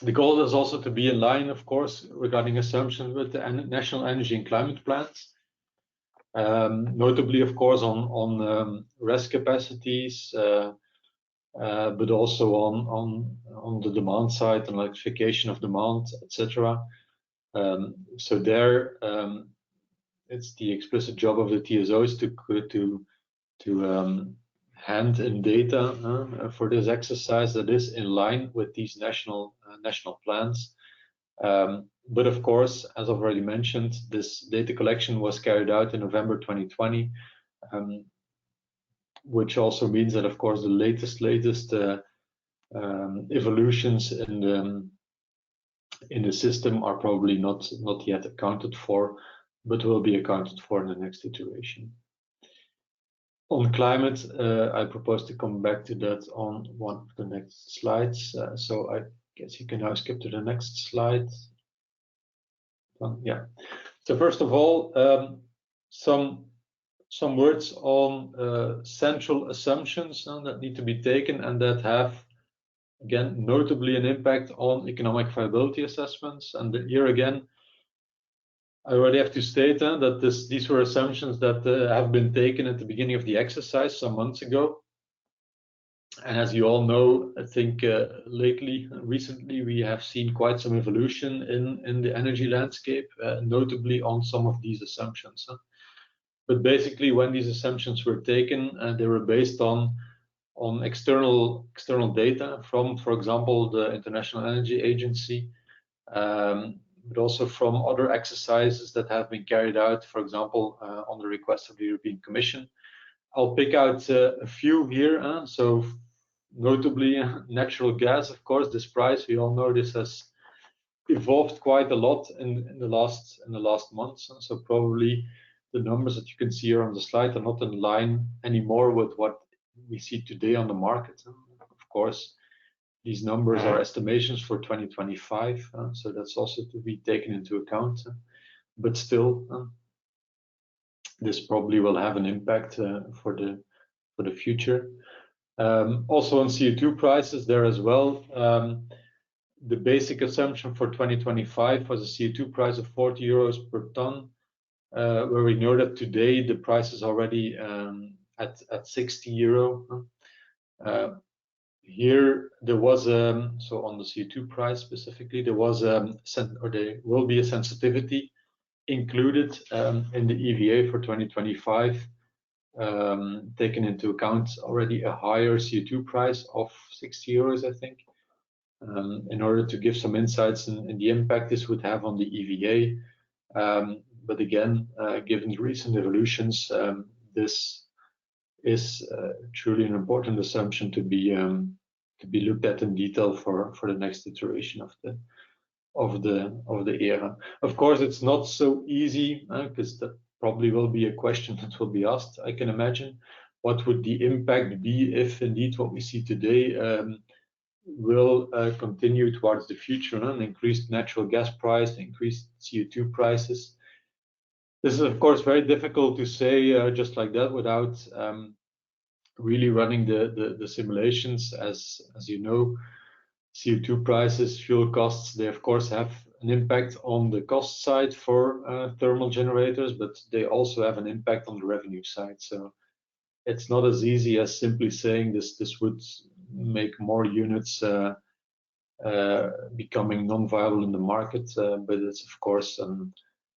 the goal is also to be in line, of course, regarding assumptions with the national energy and climate plans. Notably, of course, on RES capacities, but also on the demand side and electrification of demand, etc. So there, it's the explicit job of the TSOs to hand in data for this exercise that is in line with these national plans. But of course, as already mentioned, this data collection was carried out in November 2020, which also means that, of course, the latest evolutions in the system are probably not yet accounted for, but will be accounted for in the next iteration. On climate, I propose to come back to that on one of the next slides. So I guess you can now skip to the next slide. Yeah. So first of all, some words on central assumptions that need to be taken and that have, again, notably an impact on economic viability assessments. And here again, I already have to state that these were assumptions that have been taken at the beginning of the exercise some months ago. And as you all know, I think recently, we have seen quite some evolution in the energy landscape, notably on some of these assumptions. But basically, when these assumptions were taken, they were based on external data from, for example, the International Energy Agency, but also from other exercises that have been carried out, for example, on the request of the European Commission. I'll pick out a few here. So notably, natural gas, of course, this price, we all know this has evolved quite a lot in the last months. So probably the numbers that you can see here on the slide are not in line anymore with what we see today on the market. Of course, these numbers are estimations for 2025, so that's also to be taken into account. But still, this probably will have an impact for the future. Also on CO2 prices there as well. The basic assumption for 2025 was a CO2 price of 40 euros per ton, where we know that today the price is already at 60 euro. Here there was so on the CO2 price specifically, there will be a sensitivity included in the EVA for 2025, taken into account already a higher CO2 price of 60 euros, I think, in order to give some insights in the impact this would have on the EVA. But again, given the recent evolutions, this is truly an important assumption to be looked at in detail for the next iteration of the ERA. Of course, it's not so easy because that probably will be a question that will be asked. I can imagine what would the impact be if indeed what we see today will continue towards the future, an increased natural gas price, increased CO2 prices. This is, of course, very difficult to say just like that without really running the simulations. As you know, CO2 prices, fuel costs, they of course have an impact on the cost side for thermal generators, but they also have an impact on the revenue side. So it's not as easy as simply saying this would make more units becoming non-viable in the market, but it's of course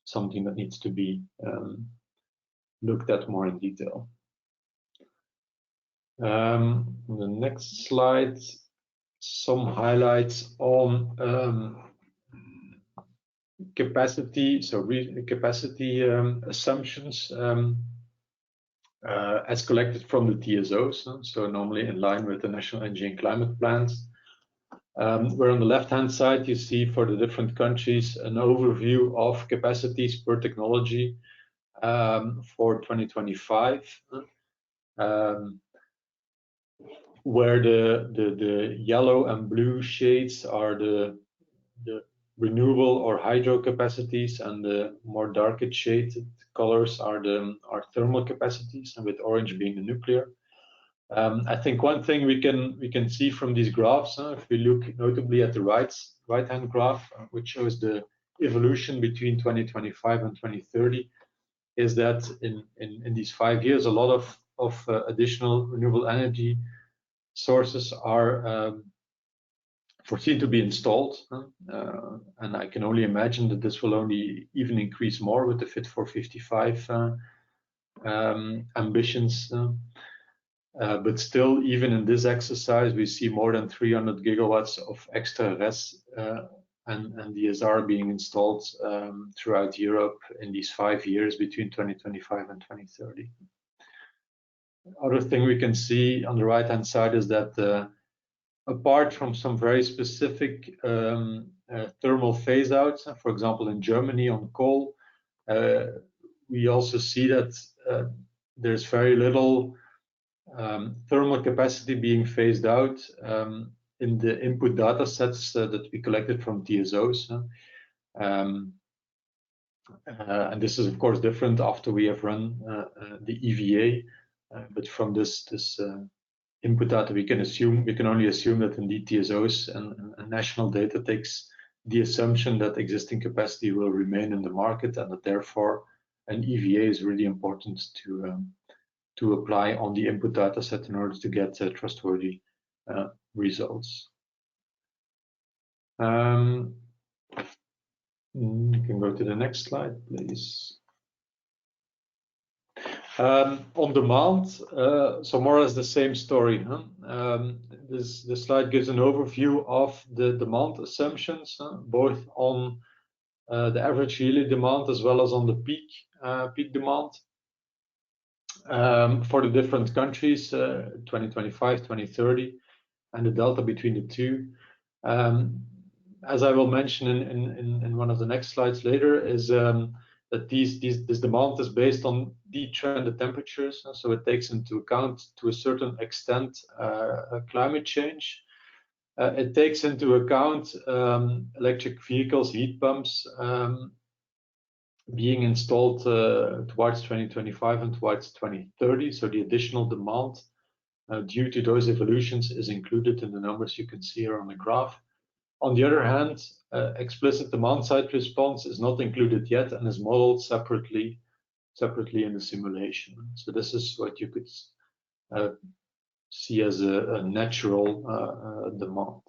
something that needs to be looked at more in detail. The next slide, some highlights on capacity, so capacity assumptions as collected from the TSOs, so normally in line with the National Energy and Climate Plans. Where on the left-hand side you see for the different countries an overview of capacities per technology for 2025, where the yellow and blue shades are the renewable or hydro capacities, and the more darker shaded colors are thermal capacities, and with orange being the nuclear. I think one thing we can see from these graphs, if we look notably at the right-hand graph, which shows the evolution between 2025 and 2030, is that in these 5 years, a lot of additional renewable energy sources are foreseen to be installed, and I can only imagine that this will only even increase more with the Fit for 55 ambitions. But still, even in this exercise, we see more than 300 gigawatts of extra RES and DSR being installed throughout Europe in these 5 years between 2025 and 2030. Other thing we can see on the right-hand side is that apart from some very specific thermal phase-outs, for example, in Germany on coal, we also see that there's very little thermal capacity being phased out in the input data sets that we collected from TSOs. And this is, of course, different after we have run the EVA, but from this input data, we can only assume that indeed TSOs and national data takes the assumption that existing capacity will remain in the market, and that therefore an EVA is really important to apply on the input data set in order to get trustworthy results. You can go to the next slide, please. On demand, so more or less the same story. This slide gives an overview of the demand assumptions, both on the average yearly demand as well as on the peak demand for the different countries, 2025, 2030, and the delta between the two. As I will mention in one of the next slides later, is that this demand is based on detrended temperatures, so it takes into account to a certain extent climate change. It takes into account electric vehicles, heat pumps being installed towards 2025 and towards 2030. So the additional demand due to those evolutions is included in the numbers you can see here on the graph. On the other hand, explicit demand side response is not included yet and is modeled separately in the simulation. So this is what you could see as a natural demand.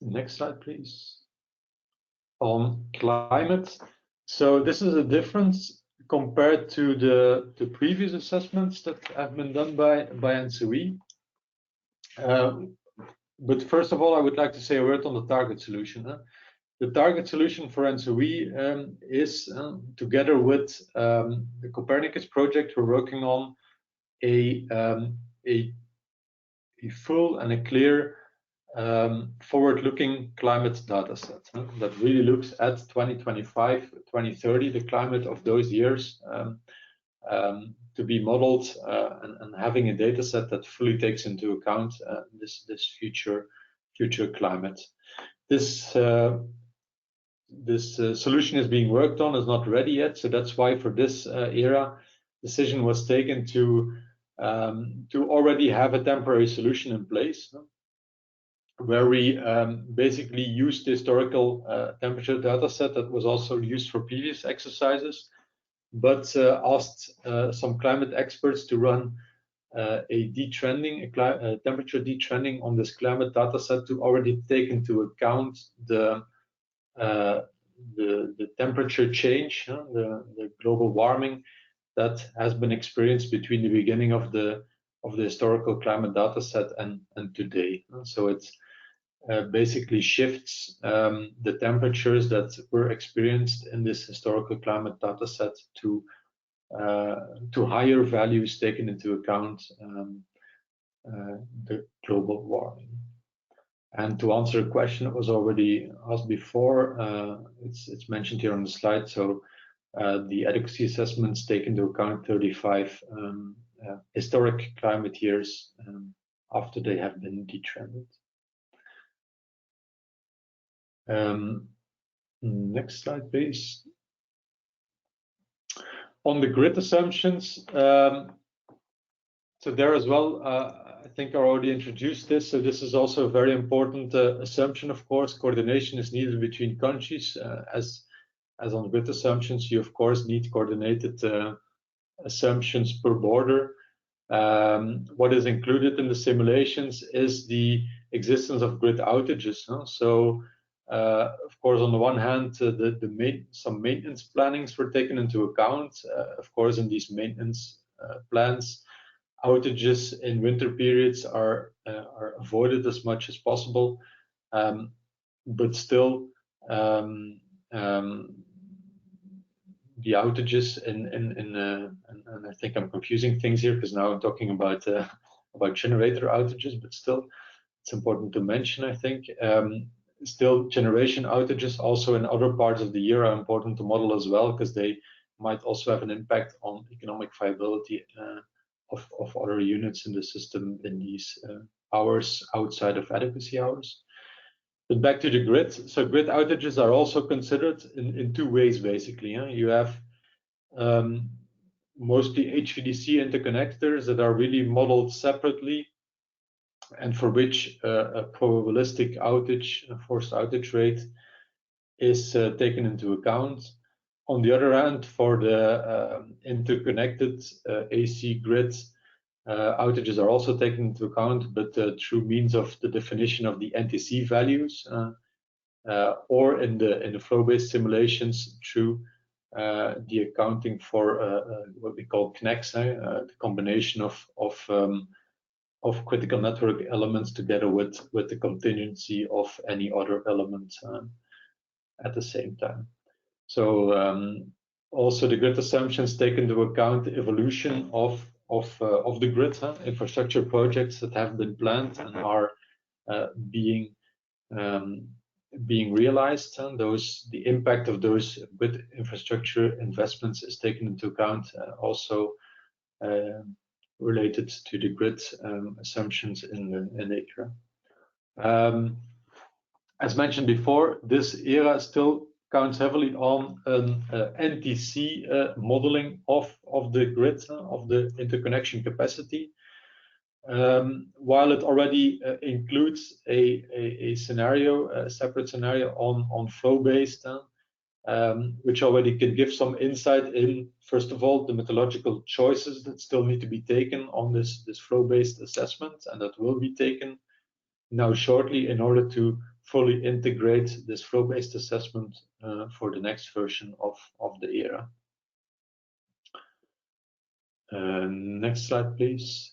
Next slide, please. On climate. So this is a difference compared to the previous assessments that have been done by ENTSO-E. But first of all, I would like to say a word on the target solution. The target solution for ENTSO-E is, together with the Copernicus project, we're working on a full and a clear forward-looking climate data set that really looks at 2025, 2030, the climate of those years, to be modeled and having a data set that fully takes into account this future climate. This solution is being worked on, is not ready yet, so that's why for this era, decision was taken to already have a temporary solution in place, where we basically used the historical temperature data set that was also used for previous exercises, but asked some climate experts to run a temperature detrending on this climate data set to already take into account the temperature change, the global warming that has been experienced between the beginning of the historical climate data set and today. So it basically shifts the temperatures that were experienced in this historical climate data set to higher values taken into account the global warming. And to answer a question that was already asked before, it's mentioned here on the slide. So the adequacy assessments take into account 35 historic climate years after they have been detrended. Next slide, please. On the grid assumptions, so there as well, I think I already introduced this. So this is also a very important assumption. Of course, coordination is needed between countries. As on grid assumptions, you of course need coordinated assumptions per border. What is included in the simulations is the existence of grid outages. So, of course, on the one hand, some maintenance plannings were taken into account. Of course, in these maintenance plans, outages in winter periods are avoided as much as possible, but still the outages and I think I'm confusing things here because now I'm talking about generator outages, but still it's important to mention, I think. Still, generation outages also in other parts of the year are important to model as well, because they might also have an impact on economic viability of other units in the system in these hours outside of adequacy hours. But back to the grid. So grid outages are also considered in two ways, basically. You have mostly HVDC interconnectors that are really modeled separately, and for which a probabilistic outage, a forced outage rate, is taken into account. On the other hand, for the interconnected AC grids, outages are also taken into account, but through means of the definition of the NTC values, or in the flow-based simulations through the accounting for what we call CNECs, the combination of critical network elements together with the contingency of any other element at the same time. So also the grid assumptions take into account the evolution of the grid, infrastructure projects that have been planned and are being realized, and the impact of those grid infrastructure investments is taken into account, also related to the grid assumptions in the ERA. As mentioned before, this ERA still counts heavily on an NTC modeling of the grid, of the interconnection capacity, while it already includes a scenario, a separate scenario on flow-based, which already can give some insight in, first of all, the methodological choices that still need to be taken on this flow-based assessment, and that will be taken now shortly in order to fully integrate this flow-based assessment for the next version of the ERA. Next slide, please.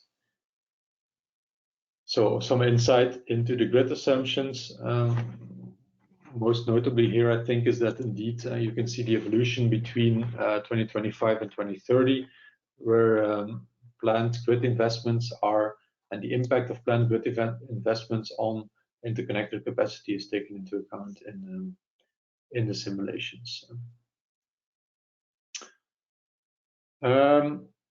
So some insight into the grid assumptions. Most notably here, I think, is that indeed you can see the evolution between 2025 and 2030, where planned grid investments are, and the impact of planned grid investments on interconnector capacity is taken into account in the simulations.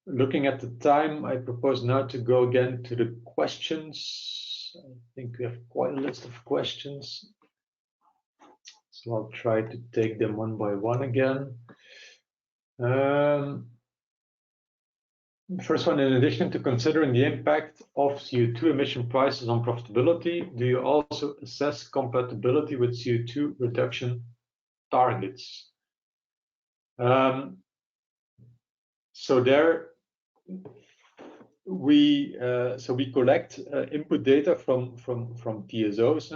Looking at the time, I propose now to go again to the questions. I think we have quite a list of questions, so I'll try to take them one by one again. The first one: in addition to considering the impact of CO2 emission prices on profitability, do you also assess compatibility with CO2 reduction targets? So there we collect input data from TSOs,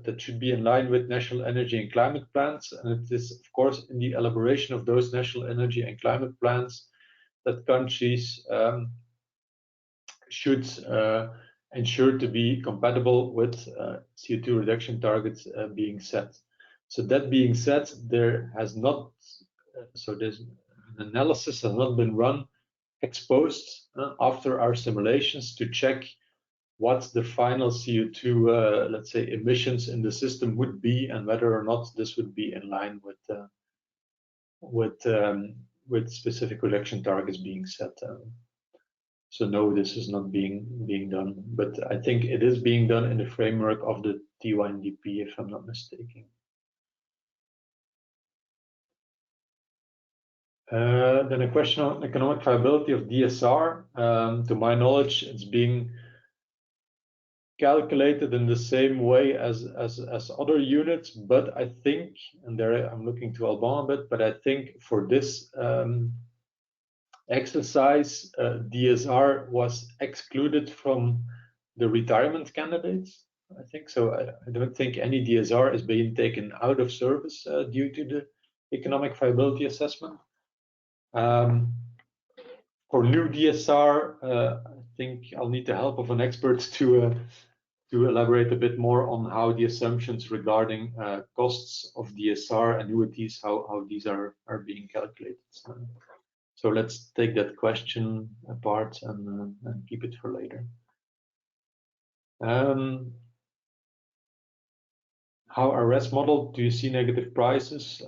that should be in line with national energy and climate plans, and it is of course in the elaboration of those national energy and climate plans that countries should ensure to be compatible with CO2 reduction targets being set. So that being said, there has not, there's an analysis has not been run ex post after our simulations to check what the final CO2, let's say, emissions in the system would be, and whether or not this would be in line with specific reduction targets being set. So no, this is not being done, but I think it is being done in the framework of the TYNDP, if I'm not mistaken. Then a question on economic viability of DSR. To my knowledge, it's being calculated in the same way as other units, but I think, and there I'm looking to Alban a bit, but I think for this exercise, DSR was excluded from the retirement candidates. I think so. I don't think any DSR is being taken out of service due to the economic viability assessment. For new DSR, I think I'll need the help of an expert to elaborate a bit more on how the assumptions regarding costs of DSR annuities, how these are being calculated. So let's take that question apart and keep it for later. How our RES model, do you see negative prices?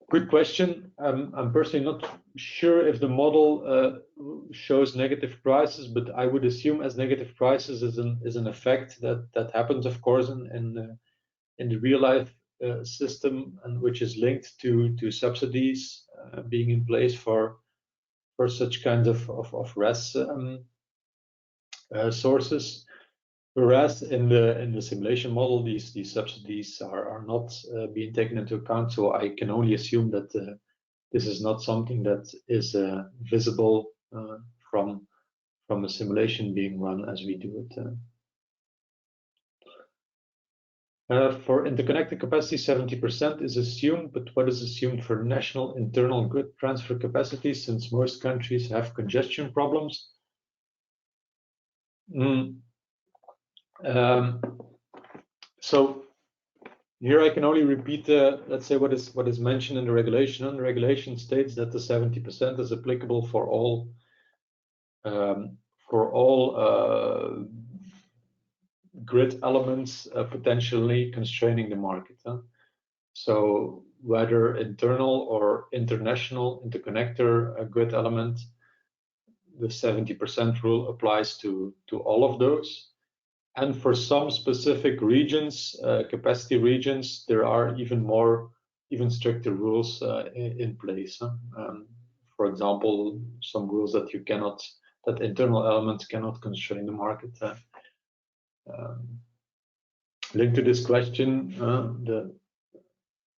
Good question. I'm personally not sure if the model shows negative prices, but I would assume as negative prices is an effect that happens, of course, in the real life system, and which is linked to subsidies being in place for such kinds of RES sources. Whereas in the simulation model, these subsidies are not being taken into account. So I can only assume that this is not something that is visible from a simulation being run as we do it. For interconnected capacity, 70% is assumed, but what is assumed for national internal grid transfer capacity, since most countries have congestion problems? So here I can only repeat, let's say, what is mentioned in the regulation. And the regulation states that the 70% is applicable for all grid elements potentially constraining the market. So whether internal or international interconnector grid element, the 70% rule applies to all of those. And for some specific regions, capacity regions, there are even stricter rules in place. For example, some rules that that internal elements cannot constrain the market. Linked to this question, the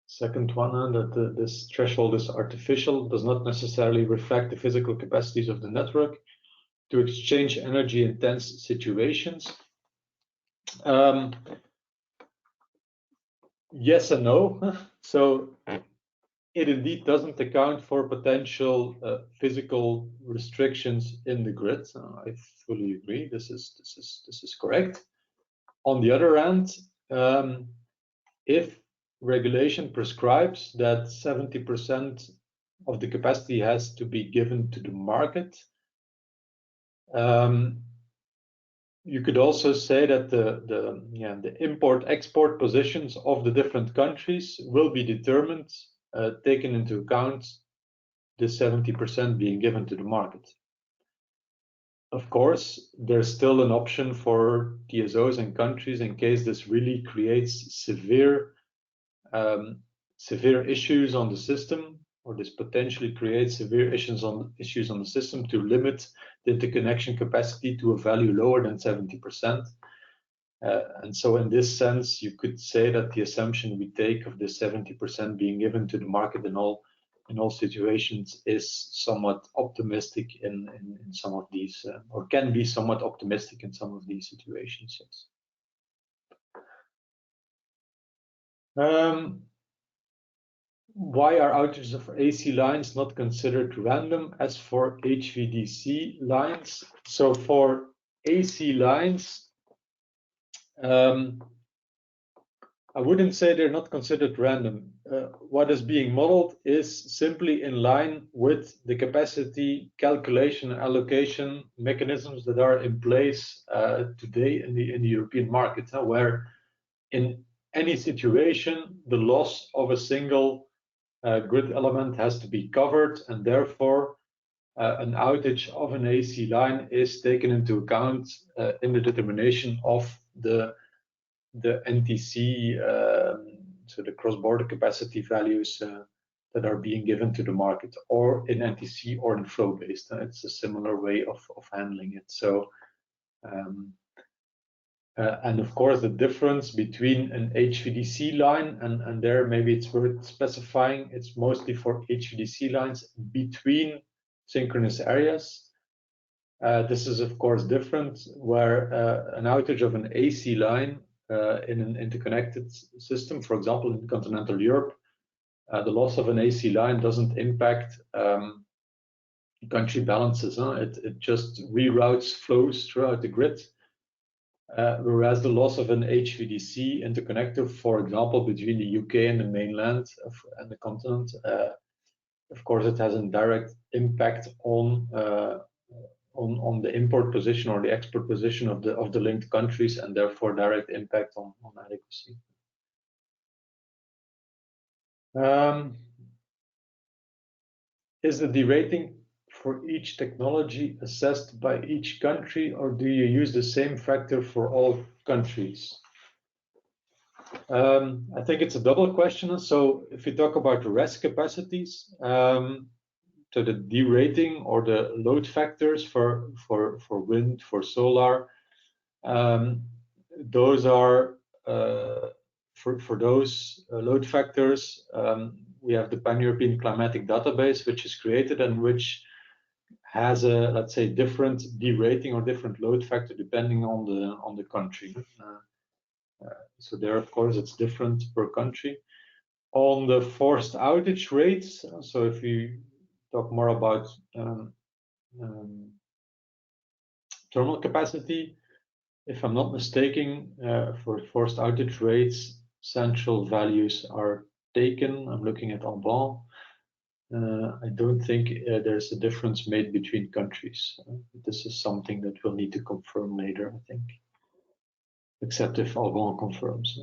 second one, that this threshold is artificial, does not necessarily reflect the physical capacities of the network to exchange energy intense situations. Yes and no. So it indeed doesn't account for potential physical restrictions in the grid. I fully agree. This is correct. On the other hand, if regulation prescribes that 70% of the capacity has to be given to the market, you could also say that the import-export positions of the different countries will be determined, taking into account the 70% being given to the market. Of course, there's still an option for TSOs and countries in case this really creates severe issues on the system, or this potentially creates severe issues on the system, to limit the interconnection capacity to a value lower than 70%. And so in this sense, you could say that the assumption we take of the 70% being given to the market in all situations is somewhat optimistic in some of these, or can be somewhat optimistic in some of these situations. Yes. why are outages of AC lines not considered random as for HVDC lines? So for AC lines, I wouldn't say they're not considered random. What is being modeled is simply in line with the capacity calculation and allocation mechanisms that are in place today in the European market, where in any situation the loss of a single grid element has to be covered, and therefore an outage of an AC line is taken into account in the determination of the NTC, so the cross-border capacity values that are being given to the market, or in NTC or in flow-based. It's a similar way of handling it. So, and of course, the difference between an HVDC line and there maybe it's worth specifying, it's mostly for HVDC lines between synchronous areas. This is of course different, where an outage of an AC line in an interconnected system, for example, in continental Europe, the loss of an AC line doesn't impact country balances. It just reroutes flows throughout the grid. Whereas the loss of an HVDC interconnector, for example, between the UK and the mainland and the continent, of course, it has a direct impact on the import position or the export position of the linked countries, and therefore direct impact on adequacy. Is the derating for each technology assessed by each country, or do you use the same factor for all countries? I think it's a double question. So if you talk about RES capacities, so the derating or the load factors for wind, for solar, those are for those load factors, we have the Pan-European Climatic Database, which is created and which has a, let's say, different derating or different load factor depending on the country. So there, of course, it's different per country. On the forced outage rates, so if you talk more about thermal capacity, if I'm not mistaken, for forced outage rates, central values are taken. I'm looking at Alban. I don't think there's a difference made between countries. This is something that we'll need to confirm later, I think, except if Alban confirms.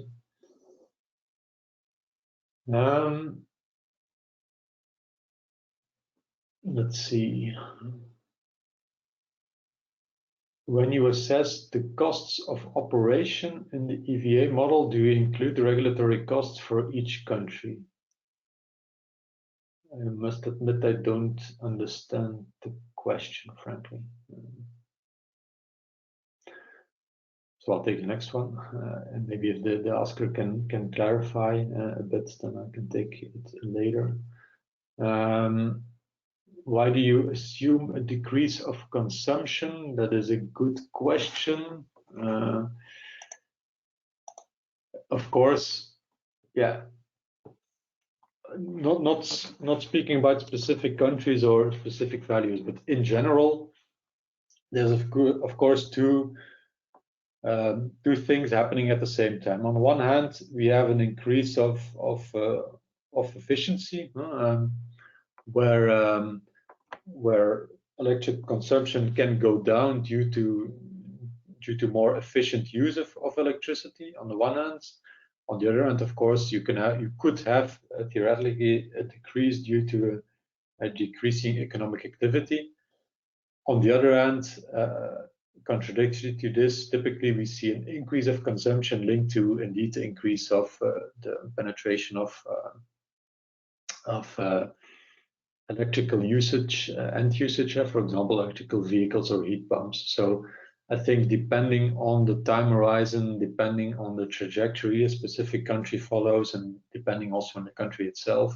Let's see. When you assess the costs of operation in the EVA model, do you include the regulatory costs for each country? I must admit I don't understand the question, frankly. So I'll take the next one, and maybe if the asker can clarify a bit, then I can take it later. Why do you assume a decrease of consumption? That is a good question. Of course, yeah. Not speaking about specific countries or specific values, but in general, there's of course two things happening at the same time. On one hand, we have an increase of efficiency, where electric consumption can go down due to more efficient use of electricity on the one hand. On the other hand, of course, you could have theoretically a decrease due to a decreasing economic activity. On the other hand, contradictory to this, typically we see an increase of consumption linked to indeed the increase of the penetration of electrical usage, end usage, for example, electrical vehicles or heat pumps. So I think depending on the time horizon, depending on the trajectory a specific country follows, and depending also on the country itself,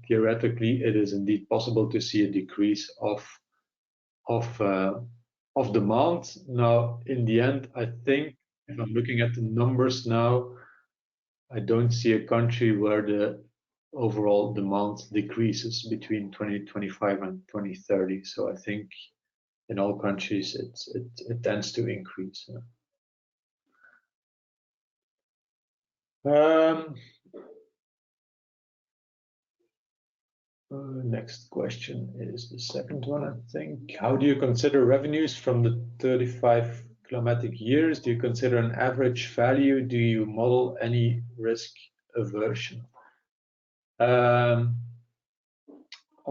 theoretically it is indeed possible to see a decrease of demand. Now, in the end, I think if I'm looking at the numbers now, I don't see a country where the overall demand decreases between 2025 and 2030. So I think in all countries it tends to increase. Next question is the second one, I think. How do you consider revenues from the 35 climatic years? Do you consider an average value? Do you model any risk aversion? On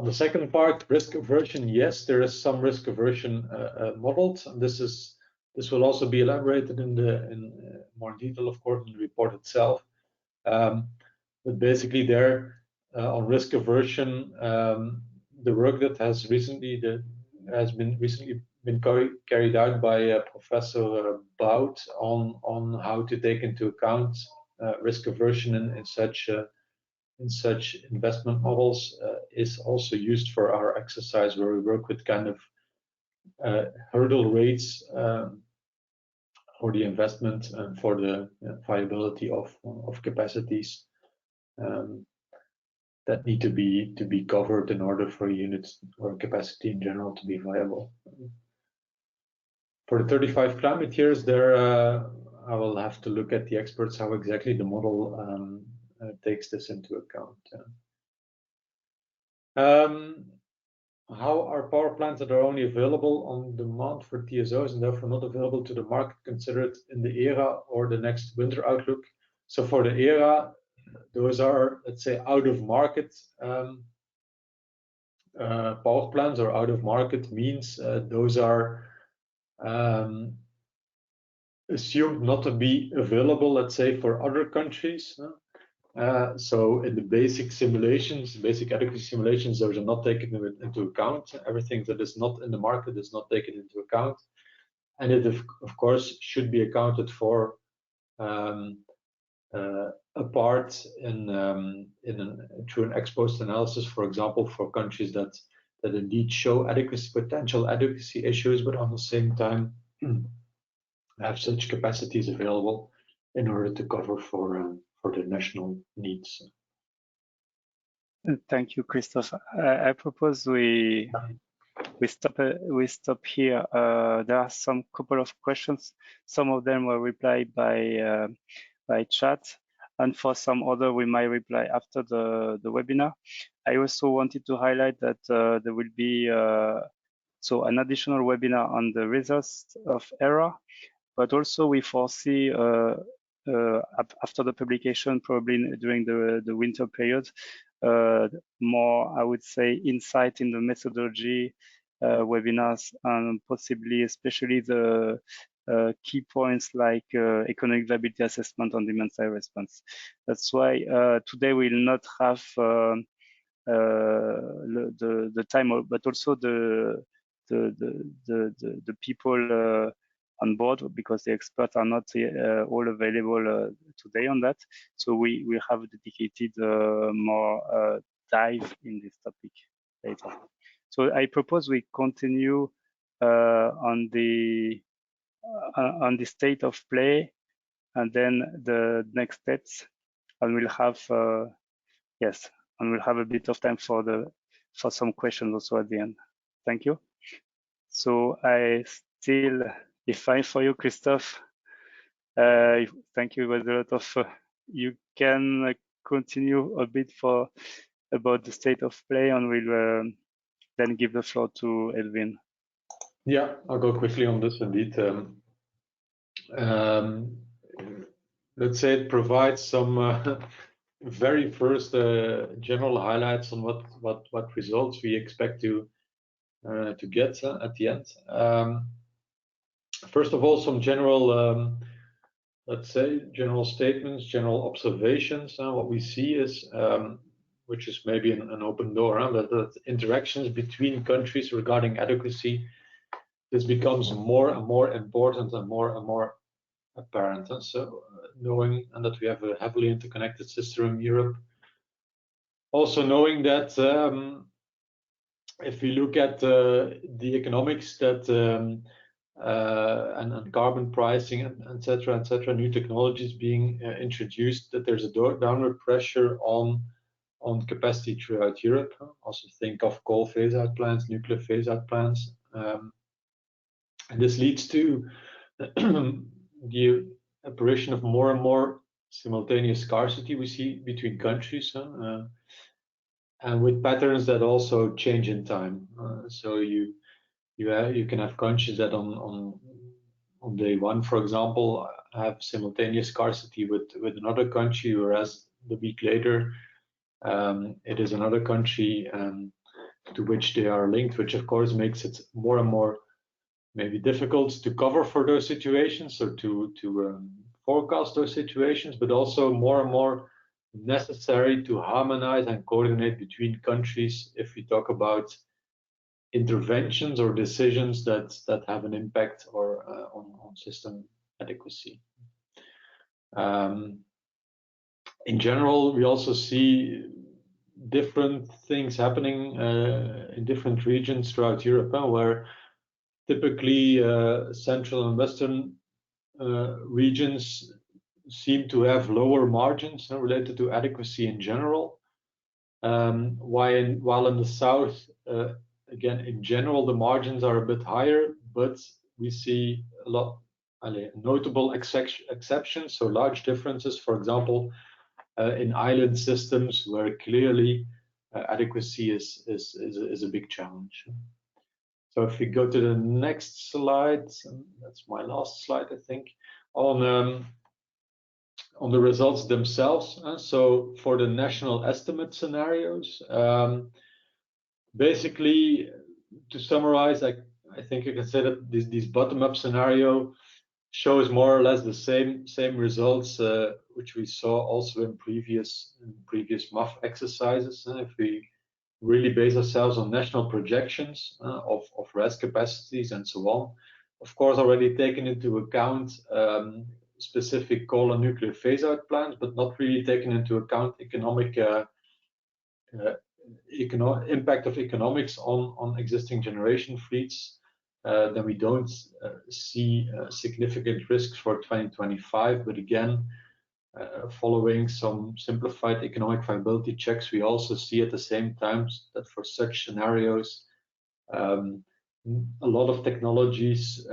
the second part, risk aversion, yes, there is some risk aversion modeled. And this will also be elaborated in more detail, of course, in the report itself. But basically, there on risk aversion, the work that has been recently carried out by Professor Bout on how to take into account risk aversion in such investment models is also used for our exercise, where we work with kind of hurdle rates for the investment and for the viability of capacities that need to be covered in order for units or capacity in general to be viable. For the 35 climate years, there I will have to look at the experts how exactly the model takes this into account. How are power plants that are only available on demand for TSOs and therefore not available to the market considered in the ERA or the next winter outlook? So for the ERA, those are, let's say, out of market power plants, or out of market means those are assumed not to be available, let's say, for other countries. So in the basic simulations, basic adequacy simulations, those are not taken into account. Everything that is not in the market is not taken into account. And it, of course, should be accounted for apart through an ex-post analysis, for example, for countries that indeed show potential adequacy issues, but on the same time have such capacities available in order to cover for the national needs. Thank you, Christophe. I propose we stop here. There are some couple of questions. Some of them were replied by chat, and for some other we might reply after the webinar. I also wanted to highlight that there will be so an additional webinar on the results of ERA, but also we foresee after the publication, probably during the winter period, more, I would say, insight in the methodology webinars, and possibly especially the key points like economic viability assessment on demand side response. That's why today we'll not have the time, but also the people on board, because the experts are not all available today on that. So we have dedicated more dive in this topic later. So I propose we continue on the state of play, and then the next steps, and we'll have yes, and we'll have a bit of time for some questions also at the end. Thank you. So I still, if fine for you, Christophe. Thank you. It was a lot of. You can continue a bit about the state of play, and we'll then give the floor to Edwin. Yeah, I'll go quickly on this indeed. Let's say it provides some very first general highlights on what results we expect to get at the end. First of all, some general, let's say, general statements, general observations. What we see is, which is maybe an open door, that interactions between countries regarding adequacy, this becomes more and more important and more apparent. So knowing that we have a heavily interconnected system in Europe, also knowing that if we look at the economics that and carbon pricing, etc., new technologies being introduced, that there's a downward pressure on on capacity throughout Europe. Also think of coal phase-out plans, nuclear phase-out plans. And this leads to the apparition of more and more simultaneous scarcity we see between countries, and with patterns that also change in time. So you can have countries that on day one, for example, have simultaneous scarcity with another country, whereas the week later it is another country to which they are linked, which of course makes it more and more maybe difficult to cover for those situations or to forecast those situations, but also more and more necessary to harmonize and coordinate between countries if we talk about interventions or decisions that have an impact or on system adequacy. In general, we also see different things happening in different regions throughout Europe, where typically central and western regions seem to have lower margins related to adequacy in general, while in the south, again, in general, the margins are a bit higher, but we see a lot notable exceptions, so large differences, for example, in island systems where clearly adequacy is a big challenge. So if we go to the next slide, that's my last slide, I think, on the results themselves. So for the national estimate scenarios, basically, to summarize, I think you can say that this bottom-up scenario shows more or less the same results which we saw also in previous MAF exercises. If we really base ourselves on national projections of RES capacities and so on, of course already taken into account specific coal and nuclear phase-out plans, but not really taken into account economic impact of economics on existing generation fleets, then we don't see significant risks for 2025. But again, following some simplified economic viability checks, we also see at the same time that for such scenarios, a lot of technologies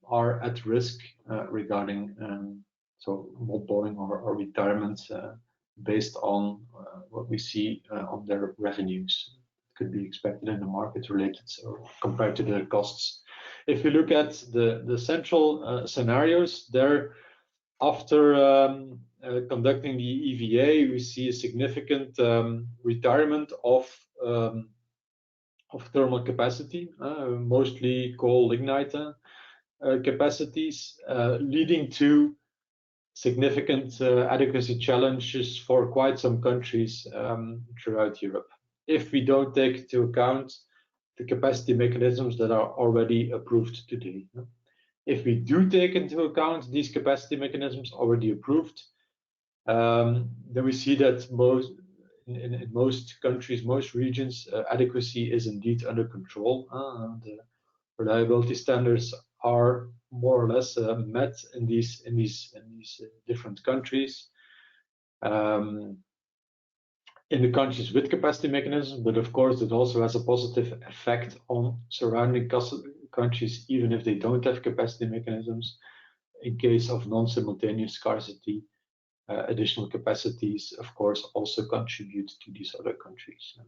are at risk regarding so mothballing or retirement based on what we see on their revenues. Could be expected in the market related or compared to their costs. If you look at the central scenarios, there after conducting the EVA, we see a significant retirement of thermal capacity, mostly coal lignite capacities, leading to significant adequacy challenges for quite some countries throughout Europe, if we don't take into account the capacity mechanisms that are already approved today. If we do take into account these capacity mechanisms already approved, then we see that in most countries, most regions, adequacy is indeed under control. The reliability standards are more or less met in these different countries. In the countries with capacity mechanisms, but of course it also has a positive effect on surrounding countries, even if they don't have capacity mechanisms. In case of non-simultaneous scarcity, additional capacities, of course, also contribute to these other countries.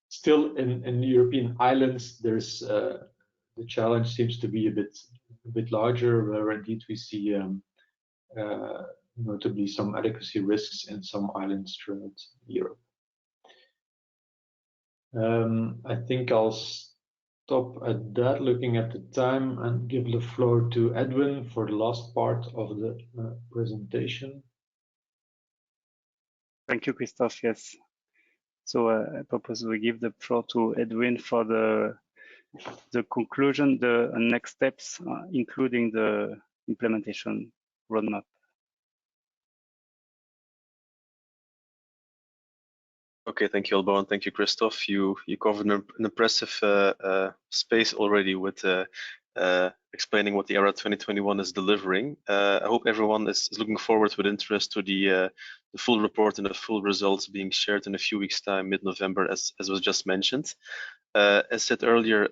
Still, in European islands, there's the challenge seems to be a bit larger, where indeed we see notably some adequacy risks in some islands throughout Europe. I think I'll stop at that, looking at the time, and give the floor to Edwin for the last part of the presentation. Thank you, Christophe. Yes. So I propose we give the floor to Edwin for the conclusion, the next steps, including the implementation roadmap. Okay, thank you, Alban. Thank you, Christophe. You covered an impressive space already with explaining what the ERA 2021 is delivering. I hope everyone is looking forward with interest to the full report and the full results being shared in a few weeks' time, mid-November, as was just mentioned. As said earlier,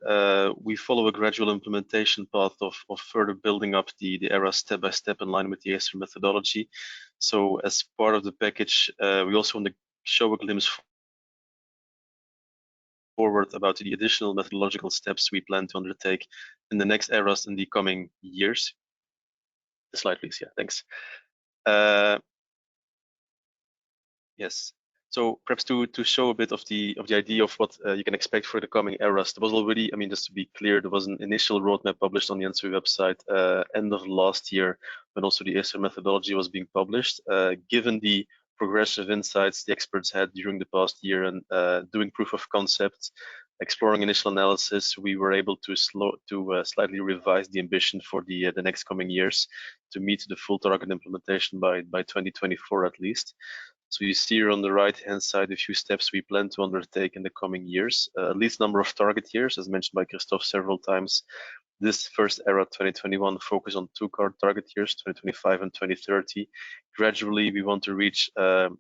we follow a gradual implementation path of further building up the ERA step by step in line with the ACER methodology. So as part of the package, we also want to show a glimpse forward about the additional methodological steps we plan to undertake in the next ERAs in the coming years. The slide, please. Yeah, thanks. Yes. So perhaps to show a bit of the idea of what you can expect for the coming ERAs, there was already, I mean, just to be clear, there was an initial roadmap published on the ENTSO-E website end of last year, when also the ACER methodology was being published. Given the progressive insights the experts had during the past year and doing proof of concept, exploring initial analysis, we were able to slightly revise the ambition for the next coming years to meet the full target implementation by 2024 at least. So you see here on the right-hand side a few steps we plan to undertake in the coming years, at least number of target years, as mentioned by Christophe several times. This first ERA 2021 focus on two target years, 2025 and 2030. Gradually, we want to reach a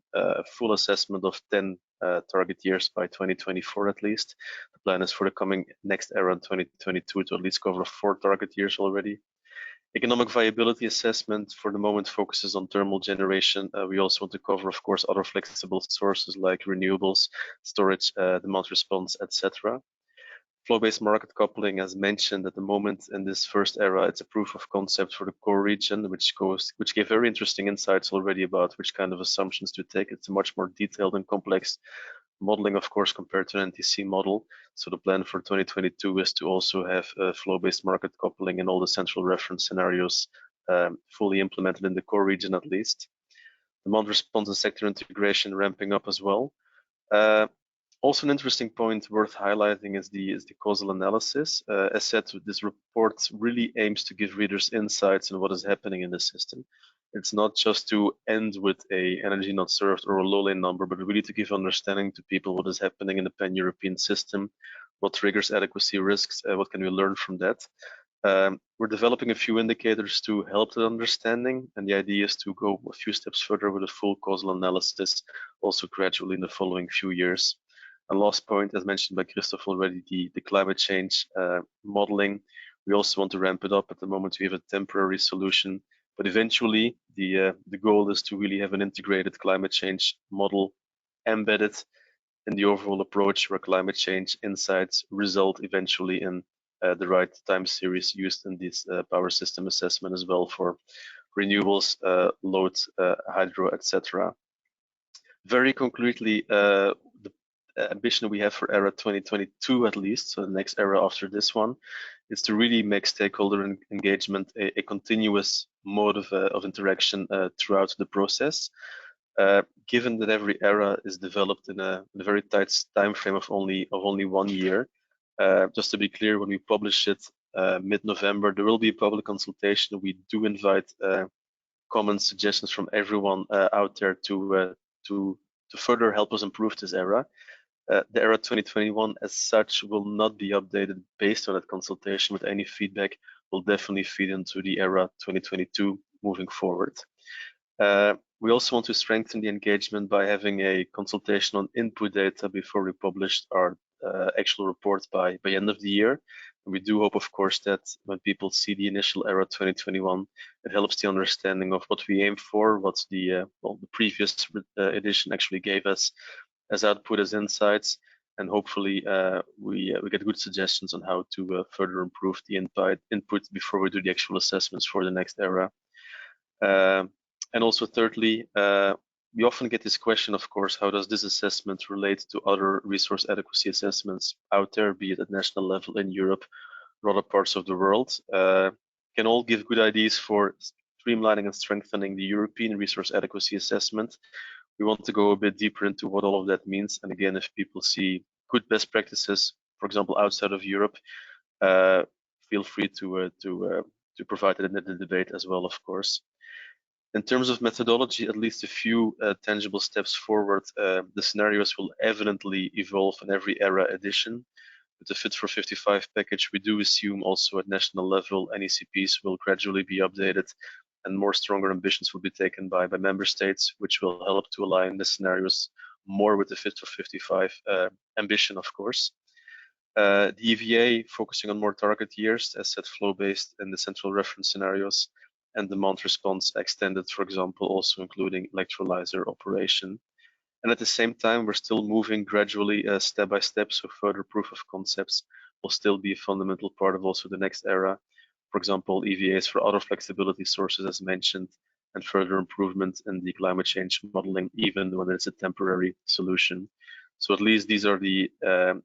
full assessment of 10 target years by 2024 at least. The plan is for the coming next ERA in 2022 to at least cover 4 target years already. Economic viability assessment for the moment focuses on thermal generation. We also want to cover, of course, other flexible sources like renewables, storage, demand response, etc. Flow-based market coupling, as mentioned at the moment in this first ERA, it's a proof of concept for the core region, which gave very interesting insights already about which kind of assumptions to take. It's a much more detailed and complex modeling, of course, compared to an NTC model. So the plan for 2022 is to also have flow-based market coupling in all the central reference scenarios fully implemented in the core region at least. Demand response and sector integration ramping up as well. Also an interesting point worth highlighting is the causal analysis. As said, this report really aims to give readers insights on what is happening in the system. It's not just to end with a energy not served or a low lane number, but really to give understanding to people what is happening in the pan-European system, what triggers adequacy risks, what can we learn from that. We're developing a few indicators to help that understanding, and the idea is to go a few steps further with a full causal analysis, also gradually in the following few years. And last point, as mentioned by Christophe already, the climate change modeling. We also want to ramp it up. At the moment, we have a temporary solution, but eventually the goal is to really have an integrated climate change model embedded in the overall approach, where climate change insights result eventually in the right time series used in this power system assessment as well for renewables, load, hydro, etc. Very concretely, the ambition we have for ERA 2022 at least, so the next ERA after this one, is to really make stakeholder engagement a continuous mode of interaction throughout the process. Given that every ERA is developed in a very tight time frame of only 1 year, just to be clear, when we publish it mid-November, there will be a public consultation. We do invite comments, suggestions from everyone out there to further help us improve this ERA. The ERA 2021 as such will not be updated based on that consultation, with any feedback will definitely feed into the ERA 2022 moving forward. We also want to strengthen the engagement by having a consultation on input data before we publish our actual report by end of the year. And we do hope, of course, that when people see the initial ERA 2021, it helps the understanding of what we aim for, what the previous edition actually gave us as output, as insights, and hopefully we get good suggestions on how to further improve the input before we do the actual assessments for the next ERA. And also thirdly, we often get this question, of course, how does this assessment relate to other resource adequacy assessments out there, be it at national level in Europe or other parts of the world? Can all give good ideas for streamlining and strengthening the European resource adequacy assessment. We want to go a bit deeper into what all of that means. And again, if people see good best practices, for example, outside of Europe, feel free to provide it in the debate as well, of course. In terms of methodology, at least a few tangible steps forward. The scenarios will evidently evolve in every ERA edition. with the Fit for 55 package, we do assume also at national level, NECPs will gradually be updated and more stronger ambitions will be taken by member states, which will help to align the scenarios more with the Fit for 55 ambition, of course. The EVA focusing on more target years, as said, flow-based in the central reference scenarios, and demand response extended, for example, also including electrolyzer operation. And at the same time, we're still moving gradually step by step, so further proof of concepts will still be a fundamental part of also the next era. For example, EVAs for other flexibility sources as mentioned, and further improvement in the climate change modeling, even when it's a temporary solution. So at least these are the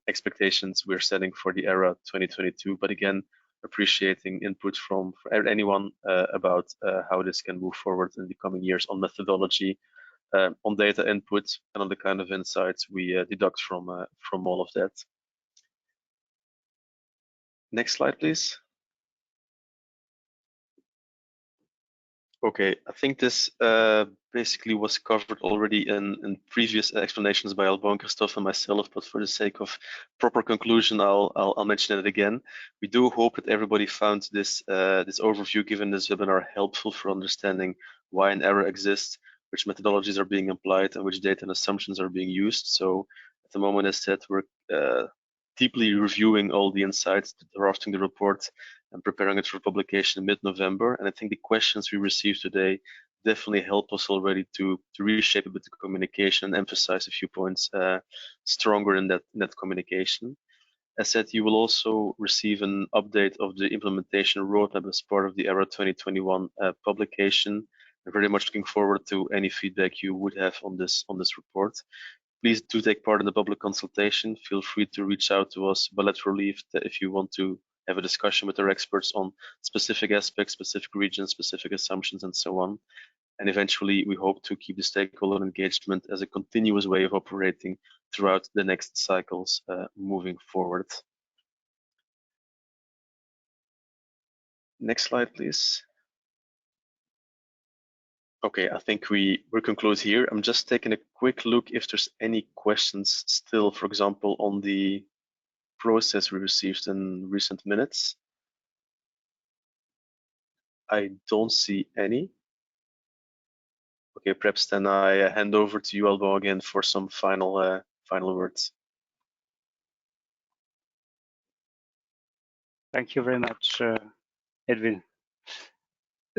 expectations we're setting for the era 2022. But again, appreciating input from anyone about how this can move forward in the coming years on methodology, on data input, and on the kind of insights we deduct from all of that. Next slide, please. Okay, I think this basically was covered already in previous explanations by Alban, Christophe, and myself, but for the sake of proper conclusion, I'll mention it again. We do hope that everybody found this this overview given this webinar helpful for understanding why an error exists, which methodologies are being applied, and which data and assumptions are being used. So at the moment, as said, we're deeply reviewing all the insights, drafting the report, and preparing it for publication in mid-November. And I think the questions we received today definitely help us already to reshape a bit the communication and emphasize a few points stronger in that communication. As said, you will also receive an update of the implementation roadmap as part of the ERA 2021 publication. I'm very much looking forward to any feedback you would have on this report. Please do take part in the public consultation. Feel free to reach out to us bilaterally if you want to have a discussion with our experts on specific aspects, specific regions, specific assumptions, and so on. And eventually, we hope to keep the stakeholder engagement as a continuous way of operating throughout the next cycles moving forward. Next slide, please. Okay, I think we'll conclude here. I'm just taking a quick look if there's any questions still, for example, on the process we received in recent minutes. I don't see any. Okay, perhaps then I hand over to you, Alban, again for some final words. Thank you very much, Edwin.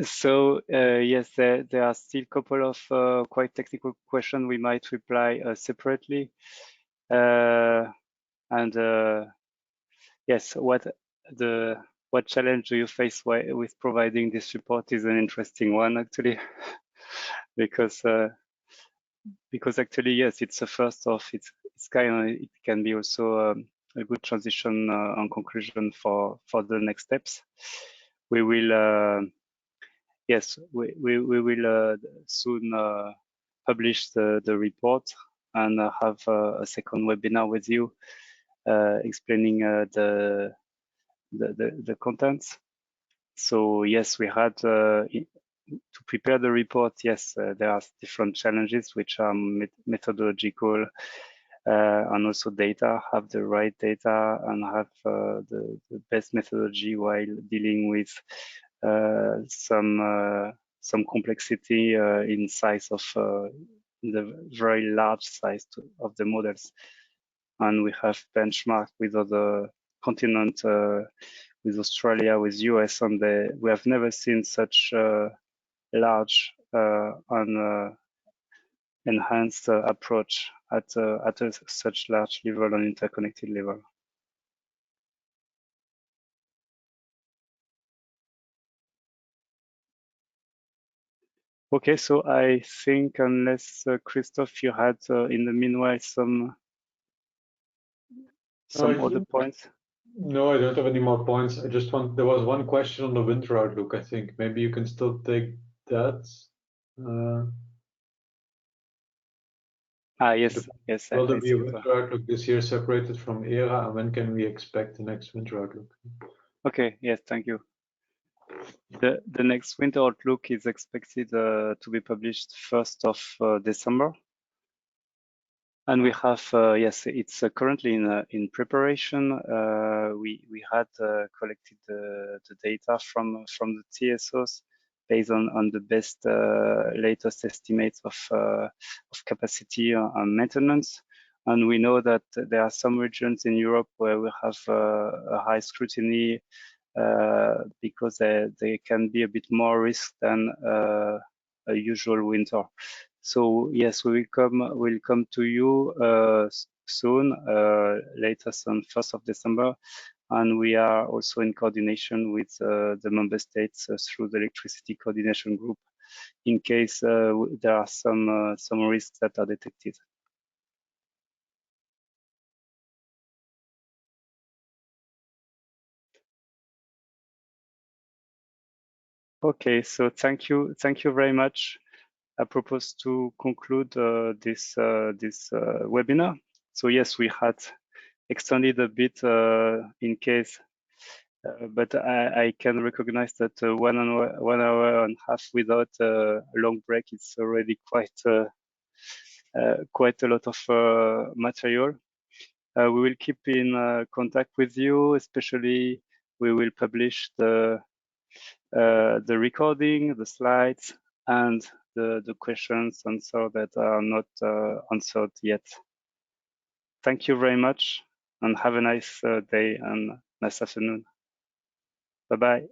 So yes, there are still a couple of quite technical questions we might reply separately. Yes, what challenge do you face with providing this report is an interesting one actually, because actually yes, it's a first of its kind. It can be also a good transition and conclusion for the next steps. We will. Yes, we will soon publish the report and have a second webinar with you explaining the contents. So yes, we had to prepare the report. Yes, there are different challenges which are methodological and also data. Have the right data and have the best methodology while dealing with some complexity in size of the very large size of the models, and we have benchmarked with other continents, with Australia, with US, and we have never seen such large and enhanced approach at such large level and interconnected level. Okay, so I think unless Christophe, you had in the meanwhile some other points. No, I don't have any more points. I just there was one question on the winter outlook. I think maybe you can still take that. Yes, yes. Will there be a winter outlook this year separated from ERA, and when can we expect the next winter outlook? Okay, yes, thank you. The next winter outlook is expected to be published 1st of December. And we have, yes, it's currently in preparation. We had collected the data from the TSOs based on the best latest estimates of capacity and maintenance. And we know that there are some regions in Europe where we have a high scrutiny because they can be a bit more risk than a usual winter. So yes, we'll come to you soon, latest on 1st of December, and we are also in coordination with the member states through the electricity coordination group in case there are some risks that are detected. Okay, so thank you very much. I propose to conclude this webinar. So yes, we had extended a bit in case, but I can recognize that 1 hour and a half without a long break is already quite a lot of material. We will keep in contact with you, especially we will publish the recording, the slides, and the questions answered that are not answered yet. Thank you very much, and have a nice day and nice afternoon. Bye-bye.